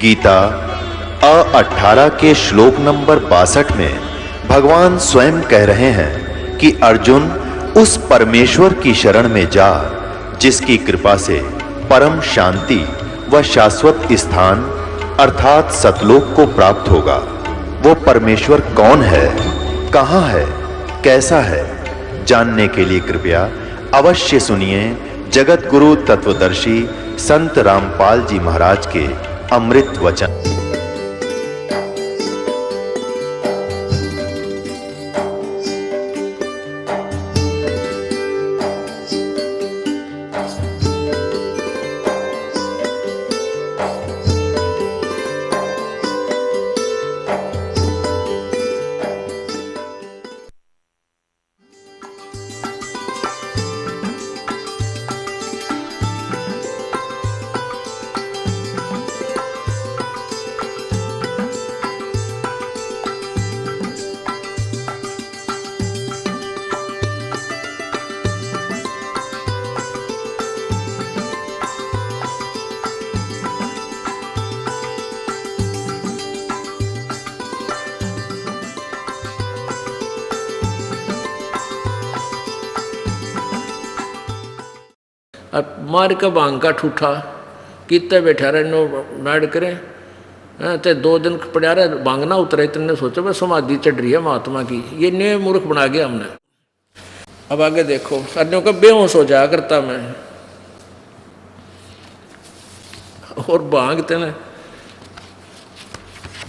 गीता 18 के श्लोक नंबर 62 में भगवान स्वयं कह रहे हैं कि अर्जुन उस परमेश्वर की शरण में जा जिसकी कृपा से परम शांति व शाश्वत स्थान अर्थात सतलोक को प्राप्त होगा। वो परमेश्वर कौन है, कहां है, कैसा है, जानने के लिए कृपया अवश्य सुनिए जगत गुरु तत्वदर्शी संत रामपाल जी महाराज के अमृत वचन। अब मार के भांग का ठूठा कितने बैठा रहे नो नाड़ करें ते 2 दिन पड़ा रहे भांग ना उतरे इतने सोचो भाई समाधि चढ़ रही है महात्मा की, ये ने मूर्ख बना गया हमने। अब आगे देखो साथियों का बेहोश हो जाया करता मैं और भांग तेने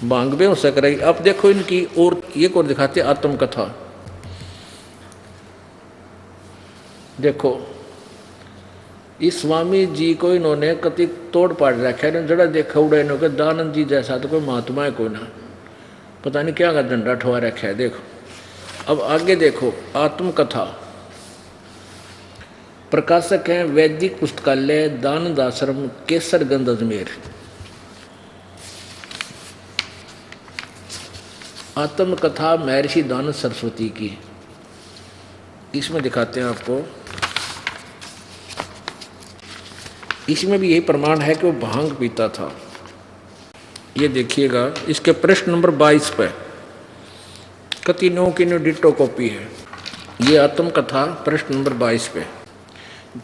भांग बेहोश कराई। अब देखो इनकी और ये को दिखाते आत्मकथा। देखो इस स्वामी जी को इन्होंने कति तोड़ पाड़ रखा है, जड़ा देखा उड़ा इन्होंने दानंद जी जैसा तो कोई महात्मा है कोई ना, पता नहीं क्या का डंडा ठोआ रखा है। देखो अब आगे देखो आत्मकथा। प्रकाशक हैं वैदिक पुस्तकालय दानंद आश्रम केसरगंज अजमेर। आत्मकथा महर्षि दानंद सरस्वती की। इसमें दिखाते हैं आपको, इसमें भी यही प्रमाण है कि वो भांग पीता था। ये देखिएगा इसके प्रश्न नंबर 22 पे कति नो की नो डिटो कॉपी है। ये आत्मकथा प्रश्न नंबर 22 पे।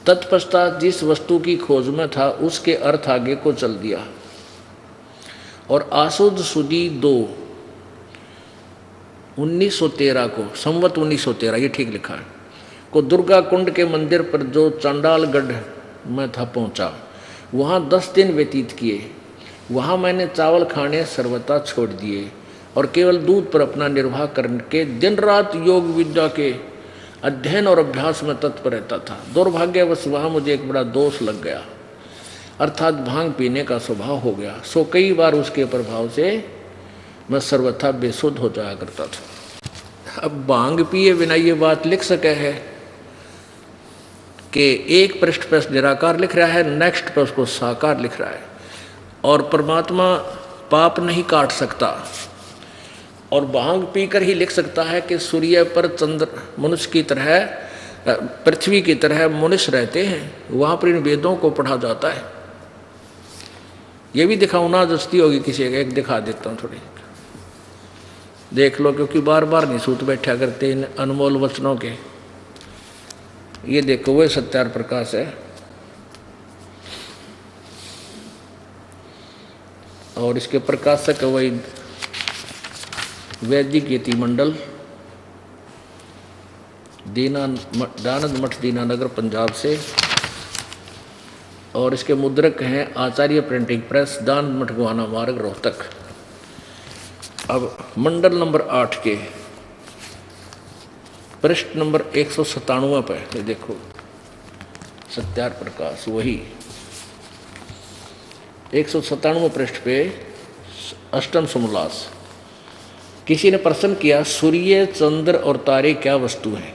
तत्पश्चात जिस वस्तु की खोज में था उसके अर्थ आगे को चल दिया और आसुद सुदी 2 1913 को संवत 1913 ये ठीक लिखा है को दुर्गा कुंड के मंदिर पर जो चांडालगढ़ में था पहुंचा, वहाँ 10 दिन व्यतीत किए। वहाँ मैंने चावल खाने सर्वथा छोड़ दिए और केवल दूध पर अपना निर्वाह करके दिन रात योग विद्या के अध्ययन और अभ्यास में तत्पर रहता था। दुर्भाग्यवश वहाँ मुझे एक बड़ा दोष लग गया, अर्थात भांग पीने का स्वभाव हो गया। सो कई बार उसके प्रभाव से मैं सर्वथा बेसुध हो जाया करता था। अब भांग पिए बिना ये बात लिख सके है कि एक पृष्ठ पर निराकार लिख रहा है, नेक्स्ट पर उसको साकार लिख रहा है। और परमात्मा पाप नहीं काट सकता और भांग पीकर ही लिख सकता है कि सूर्य पर चंद्र मनुष्य की तरह पृथ्वी की तरह मनुष्य रहते हैं, वहाँ पर इन वेदों को पढ़ा जाता है। ये भी दिखाऊँ ना जस्ती होगी किसी का, एक दिखा देता हूँ थोड़ी देख लो, क्योंकि बार बार नहीं सूत बैठा करते इन अनमोल वचनों के। ये देखो वह सत्यार प्रकाश है और इसके प्रकाशक वही वैदिक यति मंडल दानंद मठ दीनानगर पंजाब से। और इसके मुद्रक हैं आचार्य प्रिंटिंग प्रेस दानंद मठ गुहाना मार्ग रोहतक। अब मंडल नंबर 8 के पृष्ठ नंबर 197 पर ये देखो सत्यार प्रकाश वही 197 पृष्ठ पे अष्टम समोल्लास। किसी ने प्रश्न किया सूर्य चंद्र और तारे क्या वस्तु हैं,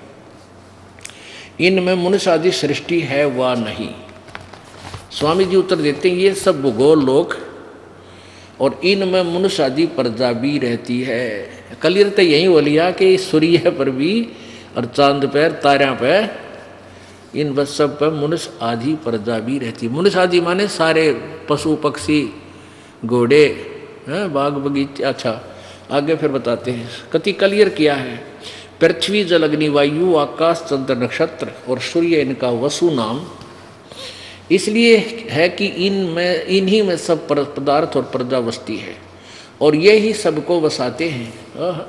इनमें मनुष्य आदि सृष्टि है वा नहीं। स्वामी जी उत्तर देते हैं ये सब भूगोल लोक और इनमें मनुष्य आदि प्रजा भी रहती है। कलियर तो यही हो लिया कि सूर्य पर भी और चांद पर तारों पर इन बस सब पर मनुष्य आदि प्रजा भी रहती है। मनुष्य आदि माने सारे पशु पक्षी घोड़े हैं, बाग बगीचे। अच्छा आगे फिर बताते हैं, कति क्लियर किया है। पृथ्वी जल अग्नि वायु आकाश चंद्र नक्षत्र और सूर्य इनका वसु नाम इसलिए है कि इन्हीं में सब पदार्थ और प्रजा बसती है और ये ही सबको बसाते हैं।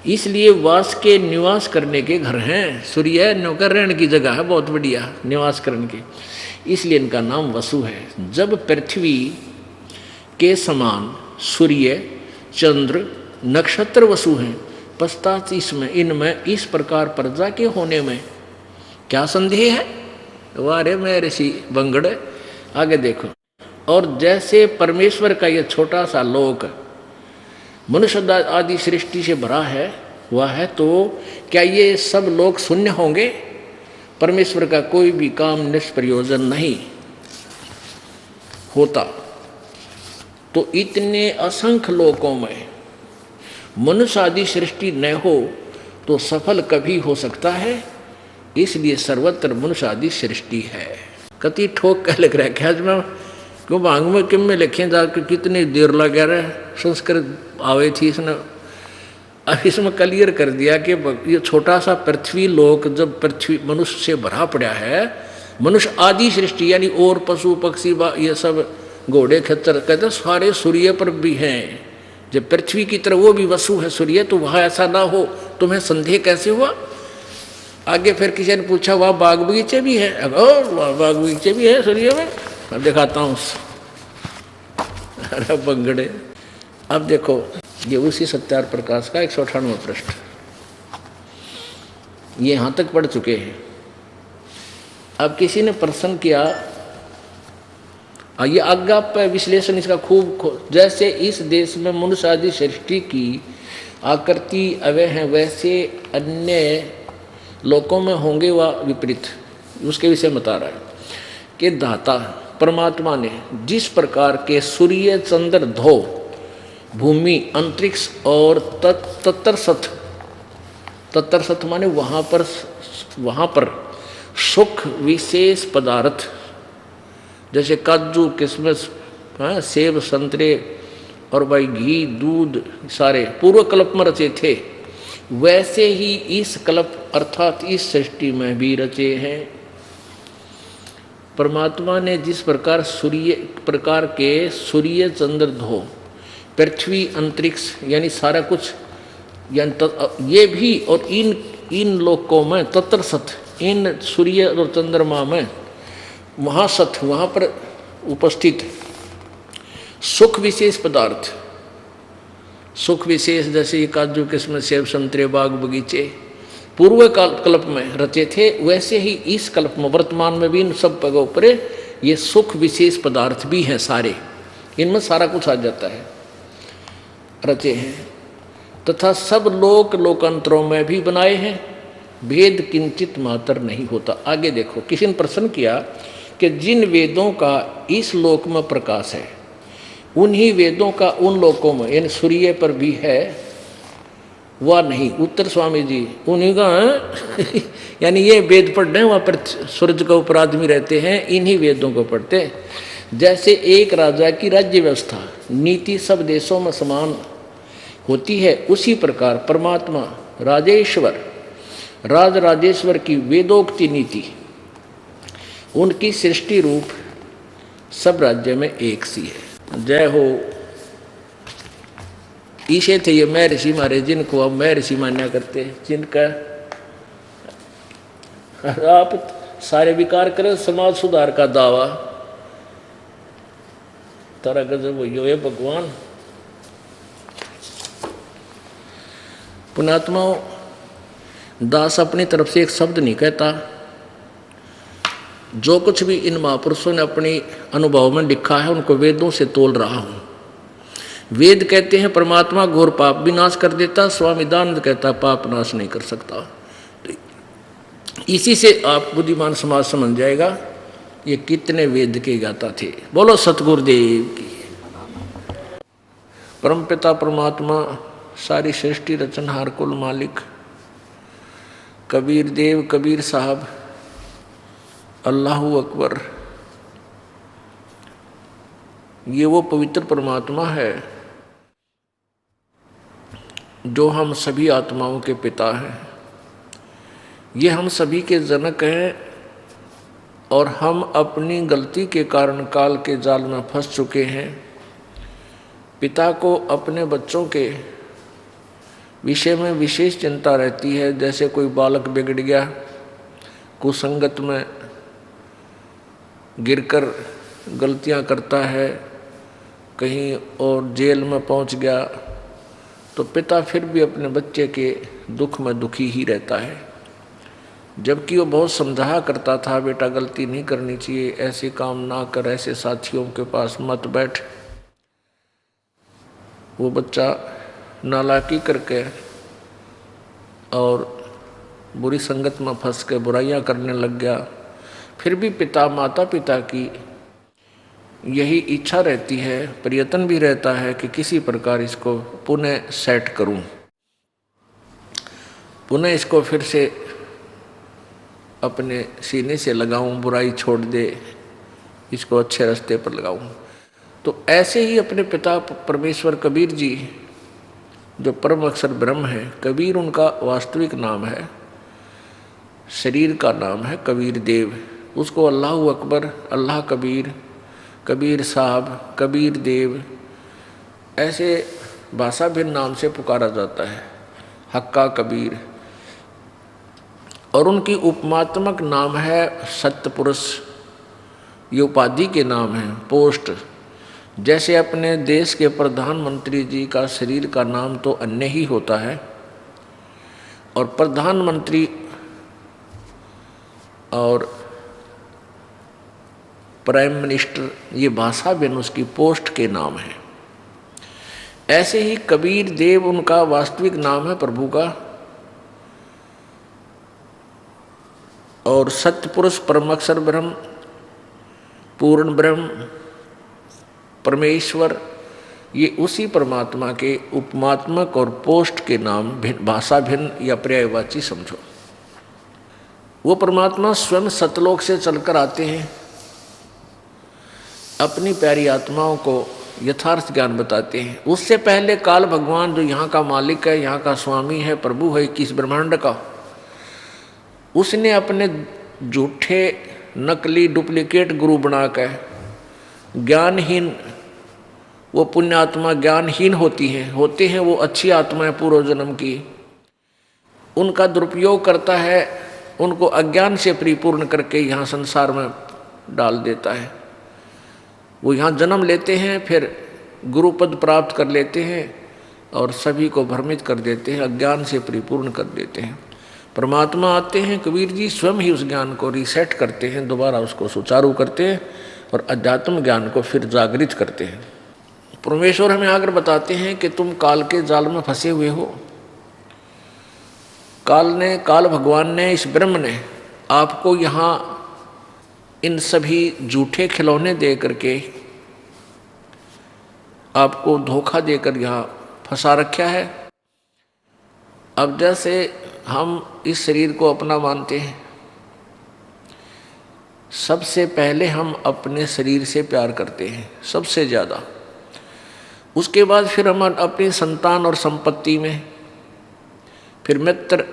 इसलिए वास के निवास करने के घर हैं। सूर्य नौकर रहने की जगह है, बहुत बढ़िया निवास करने की, इसलिए इनका नाम वसु है। जब पृथ्वी के समान सूर्य चंद्र नक्षत्र वसु हैं, पश्चात इसमें इनमें इस प्रकार प्रजा के होने में क्या संदेह है। वारे में ऋषि बंगड़ आगे देखो। और जैसे परमेश्वर का यह छोटा सा लोक मनुष्य आदि सृष्टि से भरा है वह है, तो क्या ये सब लोग शून्य होंगे। परमेश्वर का कोई भी काम निष्प्रयोजन नहीं होता। तो इतने असंख्य लोकों में मनुष्य आदि सृष्टि न हो तो सफल कभी हो सकता है। इसलिए सर्वत्र मनुष्य आदि सृष्टि है। कति ठोक कह लिख रहा है क्या में क्यों भांग में किम में लिखे जाकर कितनी देर लगा रहे संस्कृत आवे थी इसने। अब इसमें क्लियर कर दिया कि ये छोटा सा पृथ्वी लोक जब पृथ्वी मनुष्य से भरा पड़ा है, मनुष्य आदि सृष्टि यानी और पशु पक्षी ये सब घोड़े खच्चर कहते सारे सूर्य पर भी हैं। जब पृथ्वी की तरह वो भी वसु है सूर्य, तो वहाँ ऐसा ना हो तुम्हें संदेह कैसे हुआ। आगे फिर किसी ने पूछा वहाँ बाग बगीचे भी है। वहाँ बाग बगीचे भी है सूर्य में। अब दिखाता हूँ। अरे बंगड़े। अब देखो ये उसी सत्यार प्रकाश का 198वां पृष्ठ, ये यहाँ तक पढ़ चुके हैं। अब किसी ने प्रश्न किया, ये आज्ञा पर विश्लेषण इसका खूब जैसे इस देश में मनुष्य आदि सृष्टि की आकृति अवय है, वैसे अन्य लोकों में होंगे व विपरीत। उसके विषय में बता रहा है कि दाता परमात्मा ने जिस प्रकार के सूर्य चंद्र धो भूमि अंतरिक्ष और तत्सत माने वहाँ पर सुख विशेष पदार्थ जैसे काजू किशमिश सेब संतरे और भाई घी दूध सारे पूर्व कल्प में रचे थे, वैसे ही इस कल्प अर्थात इस सृष्टि में भी रचे हैं। परमात्मा ने जिस प्रकार के सूर्य चंद्र धो पृथ्वी अंतरिक्ष यानी सारा कुछ यानी ये भी और इन लोकों में तत्र सत इन सूर्य और चंद्रमा में वहाँ सत वहाँ पर उपस्थित सुख विशेष पदार्थ, सुख विशेष जैसे काजू किस्मत सेब संतरे बाग बगीचे पूर्व कल्प में रचे थे, वैसे ही इस कल्प में वर्तमान में भी इन सब जगहों पर ये सुख विशेष पदार्थ भी हैं सारे, इनमें सारा कुछ आ जाता है रचे हैं। तथा सब लोकांतरों में भी बनाए हैं, भेद किंचित मात्र नहीं होता। आगे देखो किसी ने प्रश्न किया कि जिन वेदों का इस लोक में प्रकाश है उन्हीं वेदों का उन लोकों में यानी सूर्य पर भी है वह नहीं। उत्तर स्वामी जी उन्हीं का यानी ये वेद पढ़ रहे हैं, वहाँ पर सूर्य के ऊपर आदमी रहते हैं, इन्हीं वेदों को पढ़ते हैं। जैसे एक राजा की राज्य व्यवस्था नीति सब देशों में समान होती है, उसी प्रकार परमात्मा राजेश्वर राजेश्वर की वेदोक्ति नीति उनकी सृष्टि रूप सब राज्य में एक सी है। जय हो। ईशे थे ये मैं ऋषि मारे जिनको अब मैं ऋषि मान्या करते हैं, जिनका आप सारे विकार करें समाज सुधार का दावा तारा गजब हो ये भगवान। पुणात्माओं दास अपनी तरफ से एक शब्द नहीं कहता, जो कुछ भी इन महापुरुषों ने अपने अनुभव में लिखा है उनको वेदों से तोल रहा हूँ। वेद कहते हैं परमात्मा घोर पाप भी नाश कर देता, स्वामी दानंद कहता पाप नाश नहीं कर सकता। तो इसी से आप बुद्धिमान समाज समझ जाएगा ये कितने वेद के गाता थे। बोलो सतगुरुदेव की। परमपिता परमात्मा सारी सृष्टि रचनहार कुल मालिक कबीर देव कबीर साहब अल्लाहू अकबर ये वो पवित्र परमात्मा है जो हम सभी आत्माओं के पिता हैं। ये हम सभी के जनक हैं और हम अपनी गलती के कारण काल के जाल में फंस चुके हैं। पिता को अपने बच्चों के विषय में विशेष चिंता रहती है। जैसे कोई बालक बिगड़ गया, कुसंगत में गिरकर गलतियां करता है, कहीं और जेल में पहुंच गया, तो पिता फिर भी अपने बच्चे के दुख में दुखी ही रहता है। जबकि वो बहुत समझाया करता था, बेटा गलती नहीं करनी चाहिए, ऐसे काम ना कर, ऐसे साथियों के पास मत बैठ। वो बच्चा नालायकी करके और बुरी संगत में फंस के बुराइयां करने लग गया। फिर भी माता पिता की यही इच्छा रहती है, प्रयत्न भी रहता है कि किसी प्रकार इसको पुनः सेट करूं, पुनः इसको फिर से अपने सीने से लगाऊं, बुराई छोड़ दे, इसको अच्छे रास्ते पर लगाऊं। तो ऐसे ही अपने पिता परमेश्वर कबीर जी, जो परम अक्षर ब्रह्म है, कबीर उनका वास्तविक नाम है, शरीर का नाम है कबीर देव। उसको अल्लाह अकबर, अल्लाह कबीर, कबीर साहब, कबीर देव, ऐसे भाषा भिन्न नाम से पुकारा जाता है, हक्का कबीर। और उनकी उपमात्मक नाम है सत्यपुरुष, ये उपाधि के नाम है, पोस्ट। जैसे अपने देश के प्रधानमंत्री जी का शरीर का नाम तो अन्य ही होता है, और प्रधानमंत्री और प्राइम मिनिस्टर ये भाषा भिन्न उसकी पोस्ट के नाम है। ऐसे ही कबीर देव उनका वास्तविक नाम है प्रभु का, और सत्यपुरुष परमअक्षर ब्रह्म, पूर्ण ब्रह्म, परमेश्वर, ये उसी परमात्मा के उपमात्मक और पोस्ट के नाम भाषा भिन्न या पर्यायवाची समझो। वो परमात्मा स्वयं सतलोक से चलकर आते हैं, अपनी प्यारी आत्माओं को यथार्थ ज्ञान बताते हैं। उससे पहले काल भगवान, जो यहाँ का मालिक है, यहाँ का स्वामी है, प्रभु है किस ब्रह्मांड का, उसने अपने झूठे नकली डुप्लीकेट गुरु बनाकर ज्ञानहीन, वो पुण्य आत्मा ज्ञानहीन होते हैं वो अच्छी आत्माएं पूर्व जन्म की, उनका दुरुपयोग करता है, उनको अज्ञान से परिपूर्ण करके यहाँ संसार में डाल देता है। वो यहाँ जन्म लेते हैं, फिर गुरु पद प्राप्त कर लेते हैं और सभी को भ्रमित कर देते हैं, अज्ञान से परिपूर्ण कर देते हैं। परमात्मा आते हैं, कबीर जी स्वयं ही उस ज्ञान को रीसेट करते हैं, दोबारा उसको सुचारू करते हैं और अध्यात्म ज्ञान को फिर जागृत करते हैं। परमेश्वर हमें आकर बताते हैं कि तुम काल के जाल में फंसे हुए हो। काल भगवान ने, इस ब्रह्म ने आपको यहाँ इन सभी झूठे खिलौने दे करके, आपको धोखा देकर यहाँ फंसा रखा है। अब जैसे हम इस शरीर को अपना मानते हैं, सबसे पहले हम अपने शरीर से प्यार करते हैं सबसे ज़्यादा। उसके बाद फिर हम अपनी संतान और संपत्ति में, फिर मित्र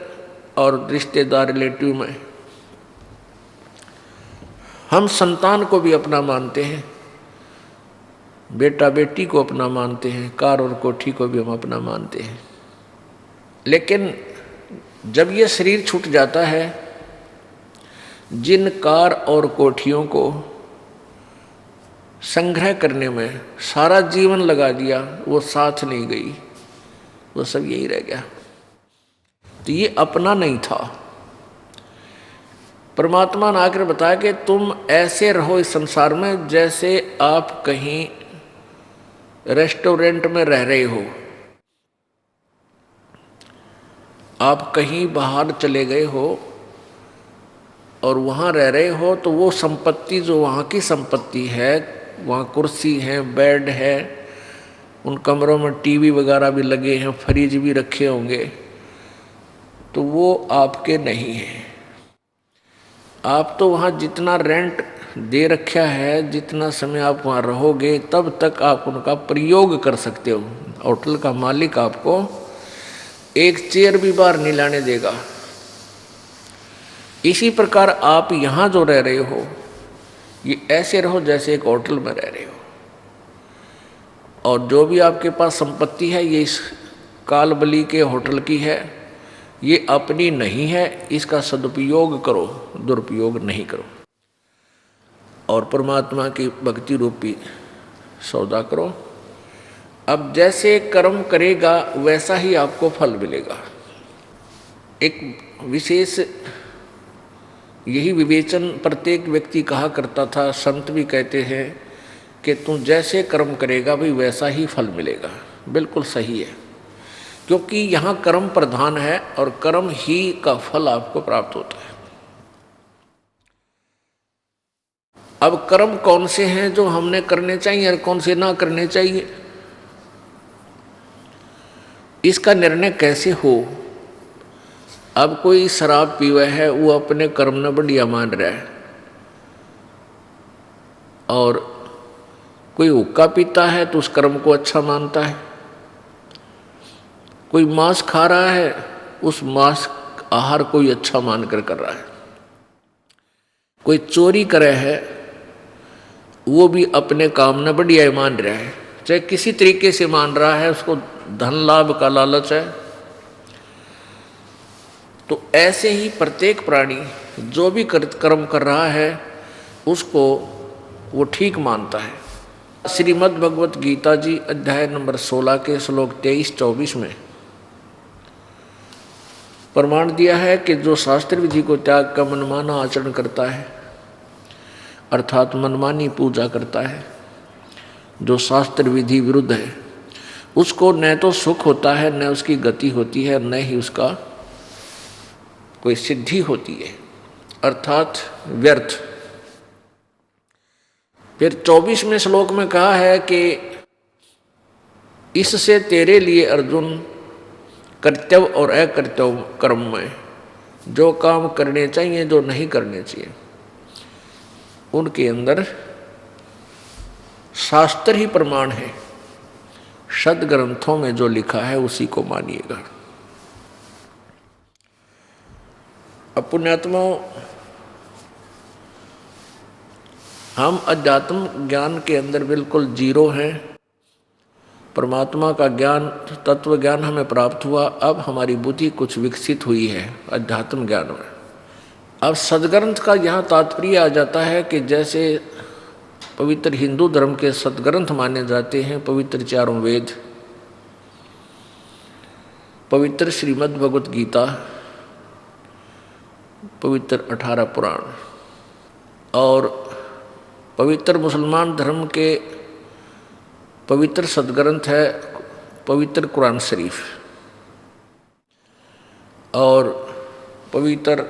और रिश्तेदार रिलेटिव में। हम संतान को भी अपना मानते हैं, बेटा बेटी को अपना मानते हैं, कार और कोठी को भी हम अपना मानते हैं। लेकिन जब ये शरीर छूट जाता है, जिन कार और कोठियों को संग्रह करने में सारा जीवन लगा दिया, वो साथ नहीं गई, वो सब यही रह गया। तो ये अपना नहीं था। परमात्मा ने आकर बताया कि तुम ऐसे रहो इस संसार में जैसे आप कहीं रेस्टोरेंट में रह रहे हो। आप कहीं बाहर चले गए हो और वहाँ रह रहे हो, तो वो संपत्ति जो वहाँ की संपत्ति है, वहाँ कुर्सी है, बेड है, उन कमरों में टीवी वगैरह भी लगे हैं, फ्रिज भी रखे होंगे, तो वो आपके नहीं है। आप तो वहाँ जितना रेंट दे रखा है, जितना समय आप वहाँ रहोगे तब तक आप उनका प्रयोग कर सकते हो। होटल का मालिक आपको एक चेयर भी बाहर नहीं लाने देगा। इसी प्रकार आप यहाँ जो रह रहे हो ये ऐसे रहो जैसे एक होटल में रह रहे हो, और जो भी आपके पास संपत्ति है ये इस कालबली के होटल की है, ये अपनी नहीं है, इसका सदुपयोग करो, दुरुपयोग नहीं करो, और परमात्मा की भक्ति रूपी सौदा करो। अब जैसे कर्म करेगा वैसा ही आपको फल मिलेगा। एक विशेष यही विवेचन प्रत्येक व्यक्ति कहा करता था, संत भी कहते हैं कि तू जैसे कर्म करेगा भाई वैसा ही फल मिलेगा। बिल्कुल सही है, क्योंकि यहाँ कर्म प्रधान है और कर्म ही का फल आपको प्राप्त होता है। अब कर्म कौन से हैं जो हमने करने चाहिए और कौन से ना करने चाहिए, इसका निर्णय कैसे हो। अब कोई शराब पीवा है, वो अपने कर्म ने बढ़िया मान रहा है, और कोई हुक्का पीता है तो उस कर्म को अच्छा मानता है। कोई मांस खा रहा है, उस मांस आहार कोई अच्छा मानकर कर रहा है। कोई चोरी करे है, वो भी अपने काम ने बढ़िया मान रहा है, चाहे किसी तरीके से मान रहा है, उसको धन लाभ का लालच है। तो ऐसे ही प्रत्येक प्राणी जो भी कर्म कर रहा है उसको वो ठीक मानता है। श्रीमद् भगवत गीता जी अध्याय नंबर 16 के श्लोक 23-24 में प्रमाण दिया है कि जो शास्त्र विधि को त्याग का मनमाना आचरण करता है, अर्थात मनमानी पूजा करता है, जो शास्त्र विधि विरुद्ध है, उसको न तो सुख होता है, न उसकी गति होती है, न ही उसका कोई सिद्धि होती है, अर्थात व्यर्थ। फिर 24वें श्लोक में कहा है कि इससे तेरे लिए अर्जुन कर्तव्य और अकर्तव्य कर्म में जो काम करने चाहिए, जो नहीं करने चाहिए, उनके अंदर शास्त्र ही प्रमाण है। सदग्रंथों में जो लिखा है उसी को मानिएगा। अब पुण्यात्माओं, हम अध्यात्म ज्ञान के अंदर बिल्कुल जीरो हैं। परमात्मा का ज्ञान, तत्व ज्ञान हमें प्राप्त हुआ, अब हमारी बुद्धि कुछ विकसित हुई है अध्यात्म ज्ञान में। अब सदग्रंथ का यहाँ तात्पर्य आ जाता है कि जैसे पवित्र हिंदू धर्म के सदग्रंथ माने जाते हैं पवित्र चारों वेद, पवित्र श्रीमद् भगवत गीता, पवित्र 18 पुराण, और पवित्र मुसलमान धर्म के पवित्र सदग्रंथ है पवित्र कुरान शरीफ, और पवित्र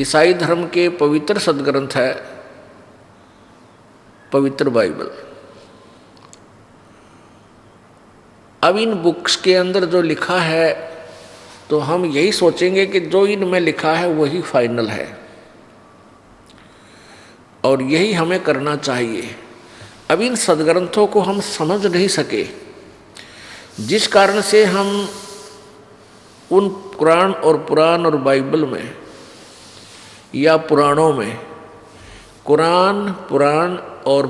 ईसाई धर्म के पवित्र सदग्रंथ है पवित्र बाइबल। अब इन बुक्स के अंदर जो लिखा है तो हम यही सोचेंगे कि जो इनमें लिखा है वही फाइनल है, और यही हमें करना चाहिए। अब इन सदग्रंथों को हम समझ नहीं सके, जिस कारण से हम उन कुरान और पुराण और बाइबल में या पुराणों में, कुरान, पुराण और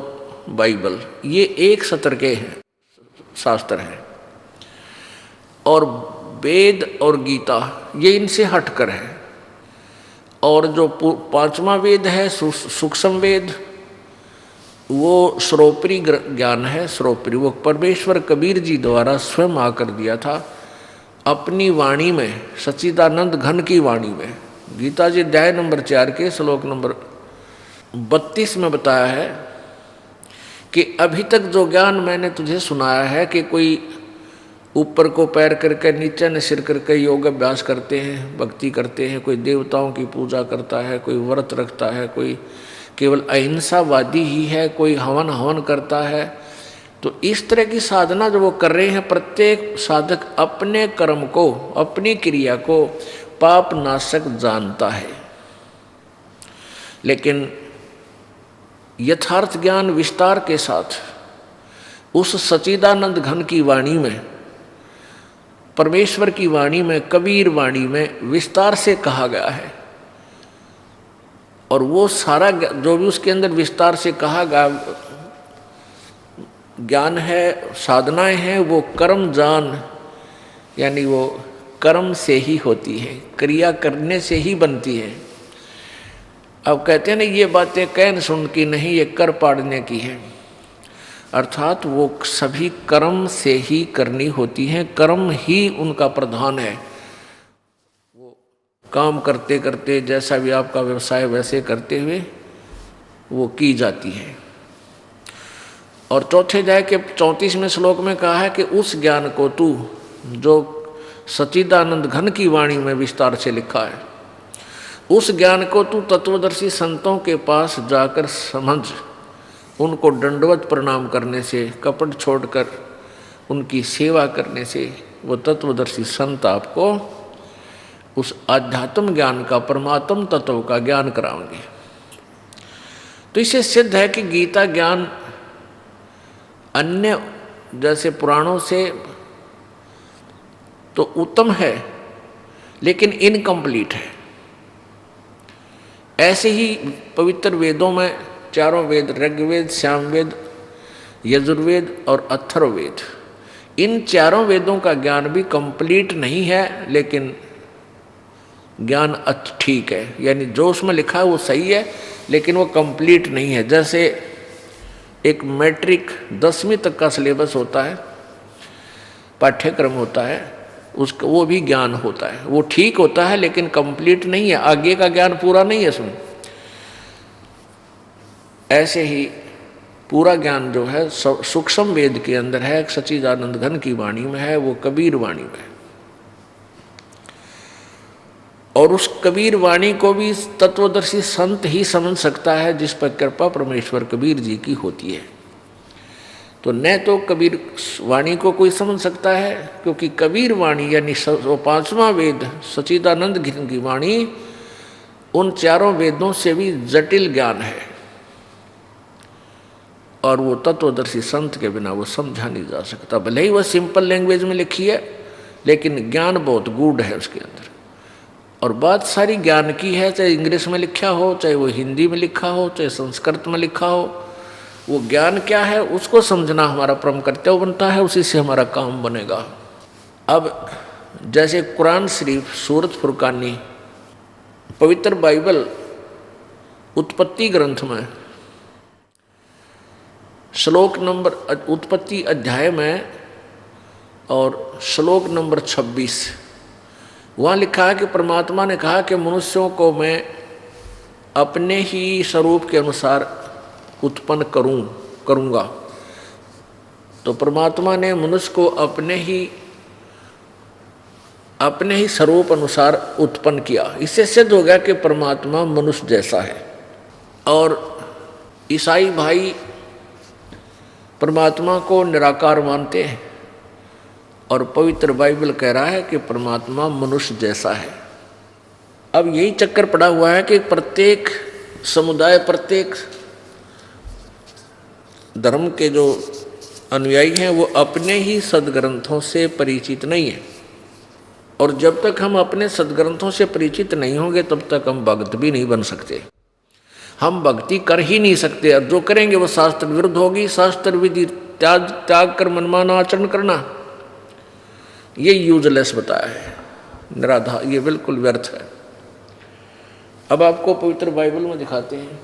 बाइबल ये एक सत्र के हैं, शास्त्र हैं, और वेद और गीता ये इनसे हटकर है। और जो 5वां वेद है सूक्ष्म वेद, वो श्रोपरी ज्ञान है। श्रोपरी वो परमेश्वर कबीर जी द्वारा स्वयं आकर दिया था अपनी वाणी में, सच्चिदानंद घन की वाणी में। गीता जी अध्याय नंबर 4 के श्लोक नंबर 32 में बताया है कि अभी तक जो ज्ञान मैंने तुझे सुनाया है कि कोई ऊपर को पैर करके नीचे ने सिर करके योग अभ्यास करते हैं, भक्ति करते हैं, कोई देवताओं की पूजा करता है, कोई व्रत रखता है, कोई केवल अहिंसावादी ही है, कोई हवन करता है। तो इस तरह की साधना जो वो कर रहे हैं, प्रत्येक साधक अपने कर्म को, अपनी क्रिया को पाप नाशक जानता है। लेकिन यथार्थ ज्ञान विस्तार के साथ उस सच्चिदानंद घन की वाणी में, परमेश्वर की वाणी में, कबीर वाणी में विस्तार से कहा गया है। और वो सारा जो भी उसके अंदर विस्तार से कहा गया ज्ञान है, साधनाएं हैं, वो कर्म जान, यानी वो कर्म से ही होती है, क्रिया करने से ही बनती है। अब कहते हैं ना ये बातें कहन सुन की नहीं, ये कर पाड़ने की है। अर्थात वो सभी कर्म से ही करनी होती हैं, कर्म ही उनका प्रधान है। वो काम करते करते, जैसा भी आपका व्यवसाय वैसे करते हुए वो की जाती है। और चौथे अध्याय के 34वें श्लोक में कहा है कि उस ज्ञान को तू, जो सच्चिदानंद घन की वाणी में विस्तार से लिखा है, उस ज्ञान को तू तत्वदर्शी संतों के पास जाकर समझ। उनको दंडवत प्रणाम करने से, कपट छोड़कर उनकी सेवा करने से वो तत्वदर्शी संत आपको उस आध्यात्म ज्ञान का, परमात्म तत्व का ज्ञान कराएंगे। तो इससे सिद्ध है कि गीता ज्ञान अन्य जैसे पुराणों से तो उत्तम है, लेकिन इनकम्प्लीट है। ऐसे ही पवित्र वेदों में चारों वेद, ऋग्वेद, सामवेद, यजुर्वेद और अथर्ववेद, इन चारों वेदों का ज्ञान भी कंप्लीट नहीं है, लेकिन ज्ञान ठीक है। यानी जो उसमें लिखा है वो सही है, लेकिन वो कंप्लीट नहीं है। जैसे एक मैट्रिक 10वीं तक का सिलेबस होता है, पाठ्यक्रम होता है, उसका वो भी ज्ञान होता है, वो ठीक होता है लेकिन कंप्लीट नहीं है, आगे का ज्ञान पूरा नहीं है इसमें। ऐसे ही पूरा ज्ञान जो है सूक्ष्म वेद के अंदर है, सच्चिदानंद घन की वाणी में है, वो कबीर वाणी में है। और उस कबीर वाणी को भी तत्वदर्शी संत ही समझ सकता है, जिस पर कृपा परमेश्वर कबीर जी की होती है। तो न तो कबीर वाणी को कोई समझ सकता है, क्योंकि कबीर वाणी यानी 5वां वेद सच्चिदानंद घन की वाणी उन चारों वेदों से भी जटिल ज्ञान है, और वो तत्वदर्शी संत के बिना वो समझा नहीं जा सकता। भले ही वह सिंपल लैंग्वेज में लिखी है, लेकिन ज्ञान बहुत गूढ़ है उसके अंदर। और बात सारी ज्ञान की है, चाहे इंग्लिश में लिखा हो, चाहे वो हिंदी में लिखा हो, चाहे संस्कृत में लिखा हो, वो ज्ञान क्या है उसको समझना हमारा परम कर्तव्य बनता है, उसी से हमारा काम बनेगा। अब जैसे कुरान शरीफ, सूरत फुरकानी, पवित्र बाइबल उत्पत्ति ग्रंथ में श्लोक नंबर, उत्पत्ति अध्याय में और श्लोक नंबर 26, वहाँ लिखा है कि परमात्मा ने कहा कि मनुष्यों को मैं अपने ही स्वरूप के अनुसार उत्पन्न करूँगा। तो परमात्मा ने मनुष्य को अपने ही स्वरूप अनुसार उत्पन्न किया। इससे सिद्ध हो गया कि परमात्मा मनुष्य जैसा है। और ईसाई भाई परमात्मा को निराकार मानते हैं, और पवित्र बाइबल कह रहा है कि परमात्मा मनुष्य जैसा है। अब यही चक्कर पड़ा हुआ है कि प्रत्येक समुदाय, प्रत्येक धर्म के जो अनुयायी हैं वो अपने ही सदग्रंथों से परिचित नहीं है। और जब तक हम अपने सदग्रंथों से परिचित नहीं होंगे तब तक हम भक्त भी नहीं बन सकते, हम भक्ति कर ही नहीं सकते। और जो करेंगे वो शास्त्र विरुद्ध होगी। शास्त्र विधि त्याग कर मनमाना आचरण करना, ये यूजलेस बताया है, निराधार, ये बिल्कुल व्यर्थ है। अब आपको पवित्र बाइबल में दिखाते हैं,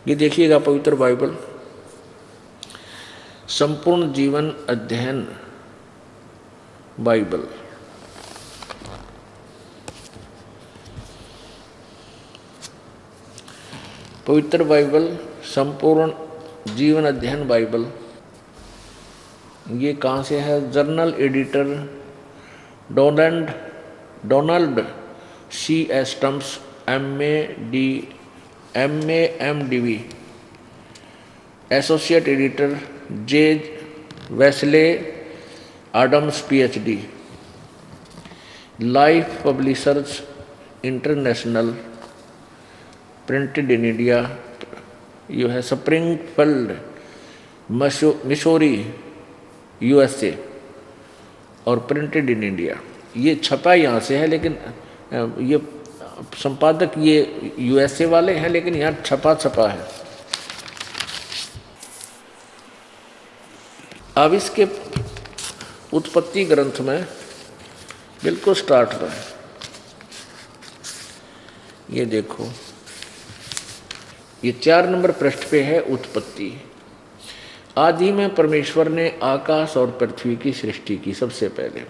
ये देखिएगा पवित्र बाइबल संपूर्ण जीवन अध्ययन बाइबल, पवित्र बाइबल संपूर्ण जीवन अध्ययन बाइबल। ये कहाँ से है? जर्नल एडिटर डोनाल्ड सी एस्टम्स MA associate editor J Wesley Adams PhD, life publishers international, printed in India, ये है स्प्रिंगफील्ड, मिसौरी, USA, और प्रिंटेड इन इंडिया। ये छपा यहाँ से है, लेकिन ये संपादक ये USA वाले हैं, लेकिन यहाँ छपा है। अब इसके उत्पत्ति ग्रंथ में बिल्कुल स्टार्ट पर है, ये देखो, ये 4 नंबर पृष्ठ पे है उत्पत्ति। आदि में परमेश्वर ने आकाश और पृथ्वी की सृष्टि की। सबसे पहले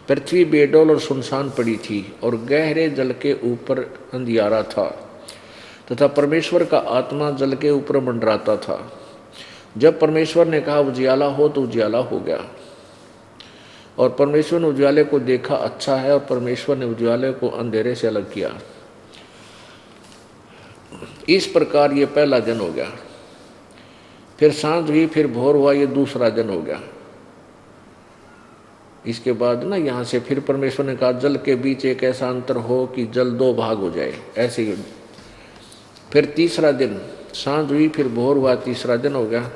पृथ्वी बेडौल और सुनसान पड़ी थी और गहरे जल के ऊपर अंधियारा था, तथा परमेश्वर का आत्मा जल के ऊपर मंडराता था। जब परमेश्वर ने कहा उजियाला हो, तो उजियाला हो गया। और परमेश्वर ने उजियाले को देखा अच्छा है, और परमेश्वर ने उजियाले को अंधेरे से अलग किया। इस प्रकार ये पहला दिन हो गया। फिर सांझ हुई, फिर भोर हुआ, ये दूसरा दिन हो गया। इसके बाद ना यहाँ से फिर परमेश्वर ने कहा जल के बीच एक ऐसा अंतर हो कि जल 2 भाग हो जाए, ऐसे ही। फिर तीसरा दिन, सांझ हुई, फिर भोर हुआ, तीसरा दिन हो गया।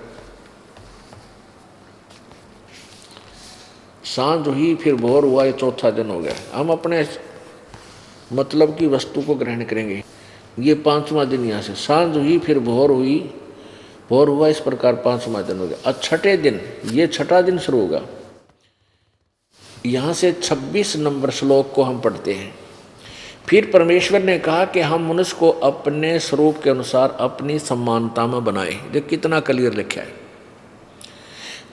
सांझ हुई, फिर भोर हुआ, ये चौथा दिन हो गया। हम अपने मतलब की वस्तु को ग्रहण करेंगे। ये 5वां दिन यहाँ से, सांझ हुई, फिर भोर हुई, भोर हुआ, इस प्रकार 5वां दिन हो गया। और छठे दिन, ये छठा दिन शुरू होगा। यहाँ से 26 नंबर श्लोक को हम पढ़ते हैं। फिर परमेश्वर ने कहा कि हम मनुष्य को अपने स्वरूप के अनुसार अपनी समानता में बनाए। देख कितना क्लियर लिखा है।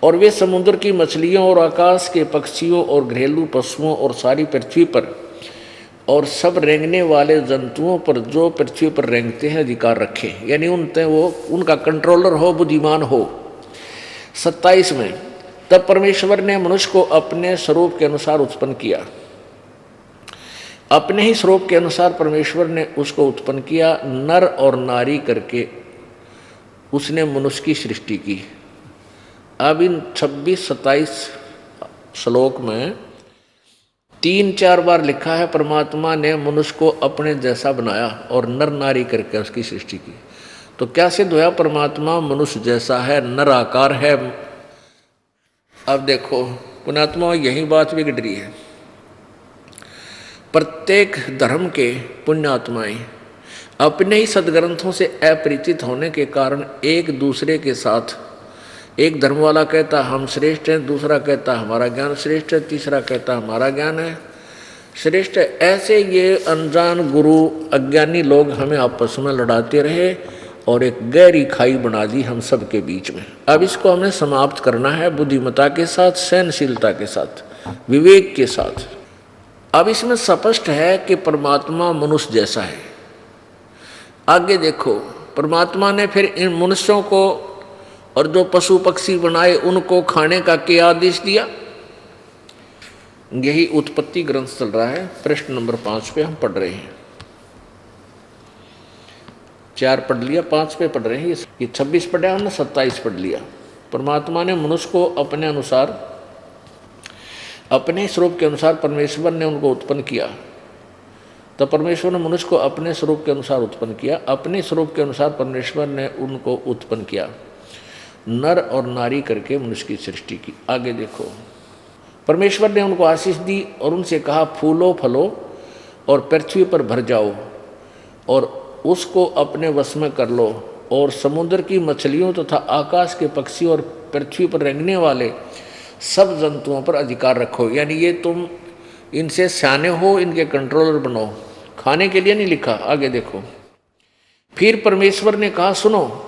और वे समुद्र की मछलियों और आकाश के पक्षियों और घरेलू पशुओं और सारी पृथ्वी पर और सब रेंगने वाले जंतुओं पर जो पृथ्वी पर रेंगते हैं अधिकार रखे, यानी उनते वो उनका कंट्रोलर हो, बुद्धिमान हो। 27 में, तब परमेश्वर ने मनुष्य को अपने स्वरूप के अनुसार उत्पन्न किया। अपने ही स्वरूप के अनुसार परमेश्वर ने उसको उत्पन्न किया, नर और नारी करके उसने मनुष्य की सृष्टि की। अब इन 26-27 श्लोक में 3-4 बार लिखा है परमात्मा ने मनुष्य को अपने जैसा बनाया और नर नारी करके उसकी सृष्टि की। तो क्या सिद्ध हुआ? परमात्मा मनुष्य जैसा है, नर आकार है। अब देखो पुण्यात्मा, यही बात बिगड़ रही है। प्रत्येक धर्म के पुण्यात्माएं अपने ही सदग्रंथों से अपरिचित होने के कारण एक दूसरे के साथ, एक धर्म वाला कहता हम श्रेष्ठ हैं, दूसरा कहता हमारा ज्ञान श्रेष्ठ है, तीसरा कहता हमारा ज्ञान है श्रेष्ठ है। ऐसे ये अनजान गुरु अज्ञानी लोग हमें आपस में लड़ाते रहे और एक गहरी खाई बना दी हम सब के बीच में। अब इसको हमें समाप्त करना है बुद्धिमत्ता के साथ, सहनशीलता के साथ, विवेक के साथ। अब इसमें स्पष्ट है कि परमात्मा मनुष्य जैसा है। आगे देखो, परमात्मा ने फिर इन मनुष्यों को और जो पशु पक्षी बनाए उनको खाने का क्या आदेश दिया? यही उत्पत्ति ग्रंथ चल रहा है, पृष्ठ नंबर 5 पे हम पढ़ रहे हैं। 4 पढ़ लिया, 5 पे पढ़ रहे हैं। ये 26 पढ़ा हमने, 27 पढ़ लिया। परमात्मा ने मनुष्य को अपने अनुसार, अपने स्वरूप के अनुसार परमेश्वर ने उनको उत्पन्न किया। तो परमेश्वर ने मनुष्य को अपने स्वरूप के अनुसार उत्पन्न किया, अपने स्वरूप के अनुसार परमेश्वर ने उनको उत्पन्न किया, नर और नारी करके मनुष्य की सृष्टि की। आगे देखो, परमेश्वर ने उनको आशीष दी और उनसे कहा फूलो फलो और पृथ्वी पर भर जाओ और उसको अपने वश में कर लो, और समुद्र की मछलियों तथा आकाश के पक्षी और पृथ्वी पर रेंगने वाले सब जंतुओं पर अधिकार रखो। यानी ये तुम इनसे सियाने हो, इनके कंट्रोलर बनो। खाने के लिए नहीं लिखा। आगे देखो, फिर परमेश्वर ने कहा सुनो,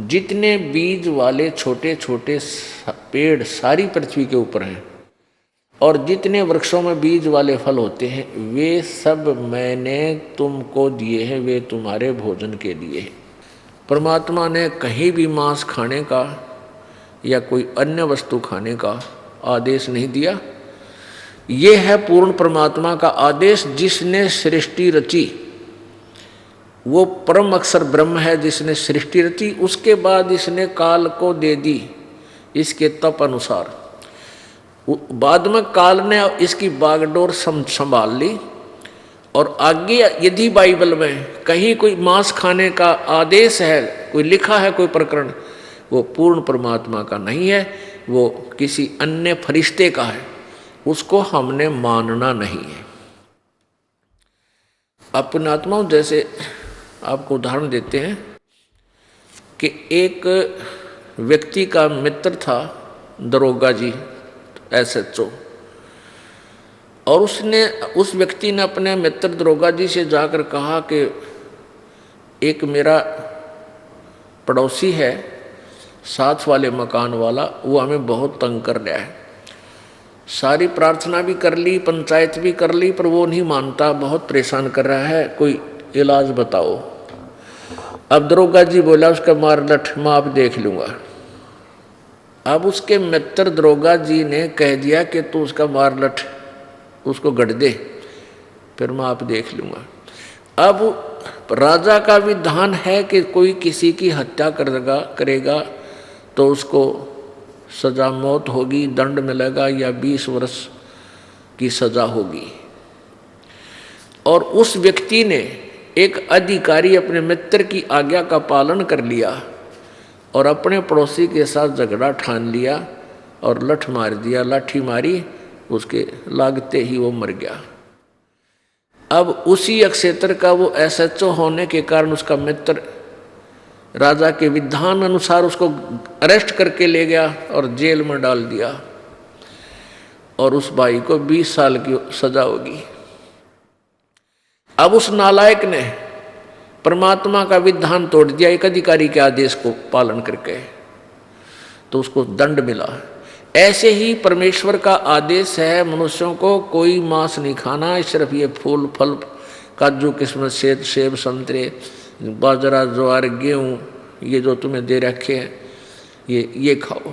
जितने बीज वाले छोटे छोटे पेड़ सारी पृथ्वी के ऊपर हैं और जितने वृक्षों में बीज वाले फल होते हैं वे सब मैंने तुमको दिए हैं, वे तुम्हारे भोजन के लिए हैं। परमात्मा ने कहीं भी मांस खाने का या कोई अन्य वस्तु खाने का आदेश नहीं दिया। ये है पूर्ण परमात्मा का आदेश, जिसने सृष्टि रची। वो परम अक्षर ब्रह्म है जिसने सृष्टि रची। उसके बाद इसने काल को दे दी इसके तप अनुसार। बाद में काल ने इसकी बागडोर संभाल ली। और आगे यदि बाइबल में कहीं कोई मांस खाने का आदेश है कोई लिखा है कोई प्रकरण, वो पूर्ण परमात्मा का नहीं है, वो किसी अन्य फरिश्ते का है, उसको हमने मानना नहीं है। अपने आत्माओं, जैसे आपको उदाहरण देते हैं कि एक व्यक्ति का मित्र था दरोगा जी, SHO, और उस व्यक्ति ने अपने मित्र दरोगा जी से जाकर कहा कि एक मेरा पड़ोसी है, साथ वाले मकान वाला, वो हमें बहुत तंग कर रहा है, सारी प्रार्थना भी कर ली, पंचायत भी कर ली, पर वो नहीं मानता, बहुत परेशान कर रहा है, कोई इलाज बताओ। अब दरोगा जी बोला उसका मार लठ मैं आप देख लूँगा। अब उसके मित्र दरोगा जी ने कह दिया कि तू उसका मार लठ उसको गढ़ दे, फिर मैं आप देख लूँगा। अब राजा का विधान है कि कोई किसी की हत्या करेगा तो उसको सजा मौत होगी, दंड मिलेगा या 20 वर्ष की सजा होगी। और उस व्यक्ति ने, एक अधिकारी, अपने मित्र की आज्ञा का पालन कर लिया और अपने पड़ोसी के साथ झगड़ा ठान लिया और लठ मार दिया, लाठी मारी, उसके लागते ही वो मर गया। अब उसी क्षेत्र का वो SHO होने के कारण उसका मित्र राजा के विधान अनुसार उसको अरेस्ट करके ले गया और जेल में डाल दिया, और उस भाई को 20 साल की सजा होगी। अब उस नालायक ने परमात्मा का विधान तोड़ दिया एक अधिकारी के आदेश को पालन करके, तो उसको दंड मिला। ऐसे ही परमेश्वर का आदेश है मनुष्यों को कोई मांस नहीं खाना, सिर्फ ये फूल फल, काजू किस्मत, सेब संतरे, बाजरा ज्वार गेहूँ, ये जो तुम्हें दे रखे हैं ये खाओ।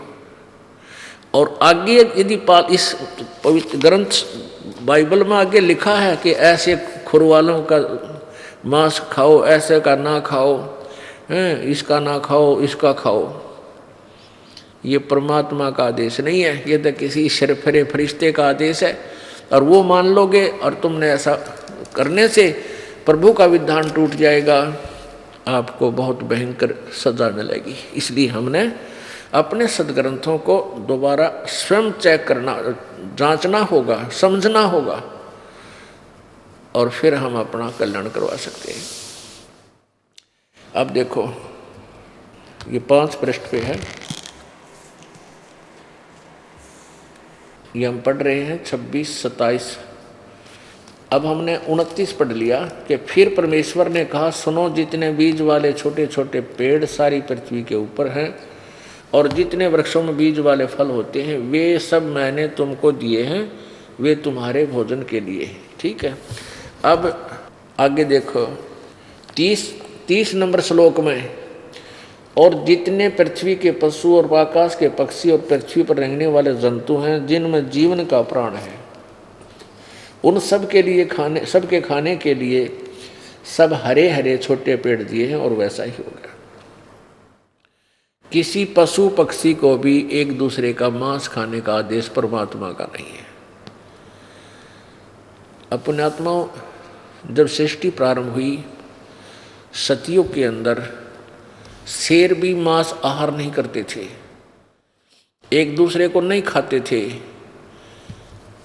और आगे यदि इस पवित्र ग्रंथ बाइबल में आगे लिखा है कि ऐसे खुर वालों का मांस खाओ, ऐसे का ना खाओ, इसका ना खाओ, इसका खाओ, ये परमात्मा का आदेश नहीं है, ये तो किसी शरफरे फरिश्ते का आदेश है। और वो मान लोगे और तुमने ऐसा करने से प्रभु का विधान टूट जाएगा, आपको बहुत भयंकर सजा मिलेगी। इसलिए हमने अपने सदग्रंथों को दोबारा स्वयं चेक करना, जांचना होगा, समझना होगा, और फिर हम अपना कल्याण करवा सकते हैं। अब देखो ये 5 पृष्ठ पे है, ये हम पढ़ रहे हैं 26-27। अब हमने 29 पढ़ लिया कि फिर परमेश्वर ने कहा, सुनो, जितने बीज वाले छोटे छोटे पेड़ सारी पृथ्वी के ऊपर हैं और जितने वृक्षों में बीज वाले फल होते हैं, वे सब मैंने तुमको दिए हैं, वे तुम्हारे भोजन के लिए। ठीक है। अब आगे देखो 30 नंबर श्लोक में, और जितने पृथ्वी के पशु और आकाश के पक्षी और पृथ्वी पर रेंगने वाले जंतु हैं, जिनमें जीवन का प्राण है, उन सब के लिए सबके खाने के लिए सब हरे हरे छोटे पेड़ दिए हैं। और वैसा ही हो गया। किसी पशु पक्षी को भी एक दूसरे का मांस खाने का आदेश परमात्मा का नहीं है। अपने आत्माओं, जब सृष्टि प्रारंभ हुई, सतयुग के अंदर शेर भी मांस आहार नहीं करते थे, एक दूसरे को नहीं खाते थे।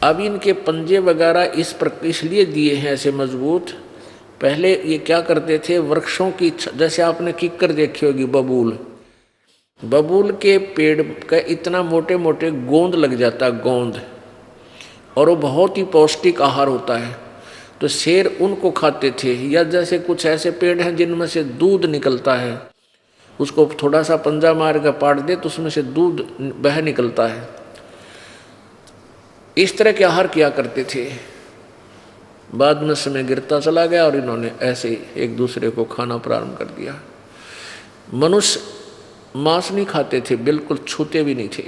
अब इनके पंजे वगैरह इसलिए दिए हैं ऐसे मजबूत। पहले ये क्या करते थे, वृक्षों की, जैसे आपने किक्कर देखी होगी, बबूल के पेड़ का इतना मोटे मोटे गोंद लग जाता है, गोंद, और वो बहुत ही पौष्टिक आहार होता है, तो शेर उनको खाते थे। या जैसे कुछ ऐसे पेड़ हैं जिनमें से दूध निकलता है, उसको थोड़ा सा पंजा मार कर पाट दे तो उसमें से दूध बह निकलता है। इस तरह के आहार किया करते थे। बाद में समय गिरता चला गया और इन्होंने ऐसे एक दूसरे को खाना प्रारंभ कर दिया। मनुष्य मांस नहीं खाते थे, बिल्कुल छूते भी नहीं थे।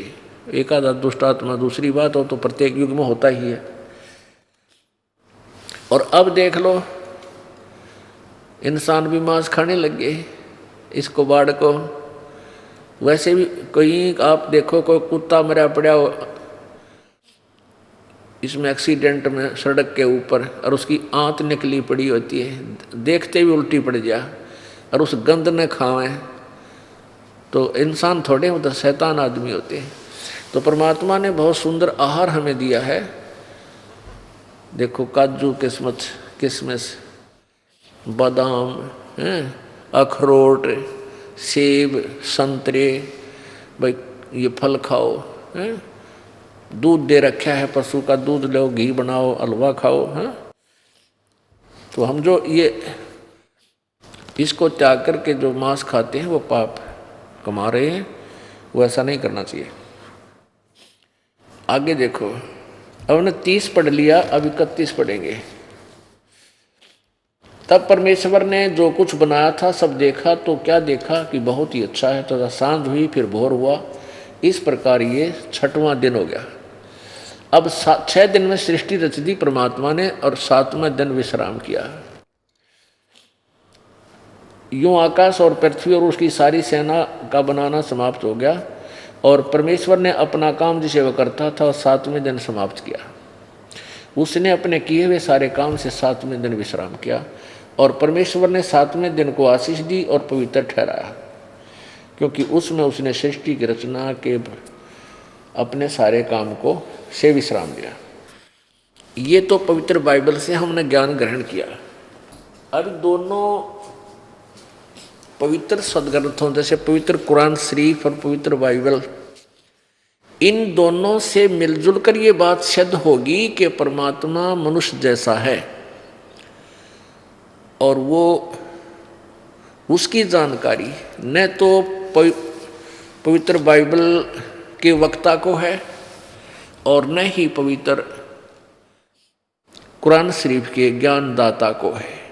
एक आधा दुष्ट आत्मा, दूसरी बात हो तो प्रत्येक युग में होता ही है। और अब देख लो, इंसान भी मांस खाने लग गए, इसको बाढ़ को। वैसे भी कोई आप देखो, कोई कुत्ता मरा पड़ा हो इसमें एक्सीडेंट में सड़क के ऊपर, और उसकी आंत निकली पड़ी होती है, देखते भी उल्टी पड़ जा, और उस गंध न खावें तो इंसान थोड़े होते, शैतान आदमी होते हैं। तो परमात्मा ने बहुत सुंदर आहार हमें दिया है। देखो काजू किशमिश बादाम हैं, अखरोट, सेब, संतरे, भाई ये फल खाओ हैं। दूध दे रखा है, पशु का दूध लो, घी बनाओ, हलवा खाओ हैं। तो हम जो ये इसको त्याग करके जो मांस खाते हैं वो पाप कमा रहे हैं, वो ऐसा नहीं करना चाहिए। आगे देखो, अब हमने 30 पढ़ लिया, अब 31 पढ़ेंगे। तब परमेश्वर ने जो कुछ बनाया था सब देखा, तो क्या देखा कि बहुत ही अच्छा है। तो सांझ हुई, फिर भोर हुआ। इस प्रकार ये 6वां दिन हो गया। अब 6 दिन में सृष्टि रच दी परमात्मा ने और 7वें दिन विश्राम किया। यूं आकाश और पृथ्वी और उसकी सारी सेना का बनाना समाप्त हो गया और परमेश्वर ने अपना काम जिसे वह करता था 7वें दिन समाप्त किया। उसने अपने किए हुए सारे काम से 7वें दिन विश्राम किया और परमेश्वर ने 7वें दिन को आशीष दी और पवित्र ठहराया, क्योंकि उसमें उसने सृष्टि की रचना के अपने सारे काम को से विश्राम लिया। ये तो पवित्र बाइबल से हमने ज्ञान ग्रहण किया। अब दोनों पवित्र सदग्रंथों जैसे पवित्र कुरान शरीफ और पवित्र बाइबल, इन दोनों से मिलजुल कर ये बात सिद्ध होगी कि परमात्मा मनुष्य जैसा है और वो उसकी जानकारी न तो पवित्र बाइबल के वक्ता को है और न ही पवित्र कुरान शरीफ के ज्ञानदाता को है।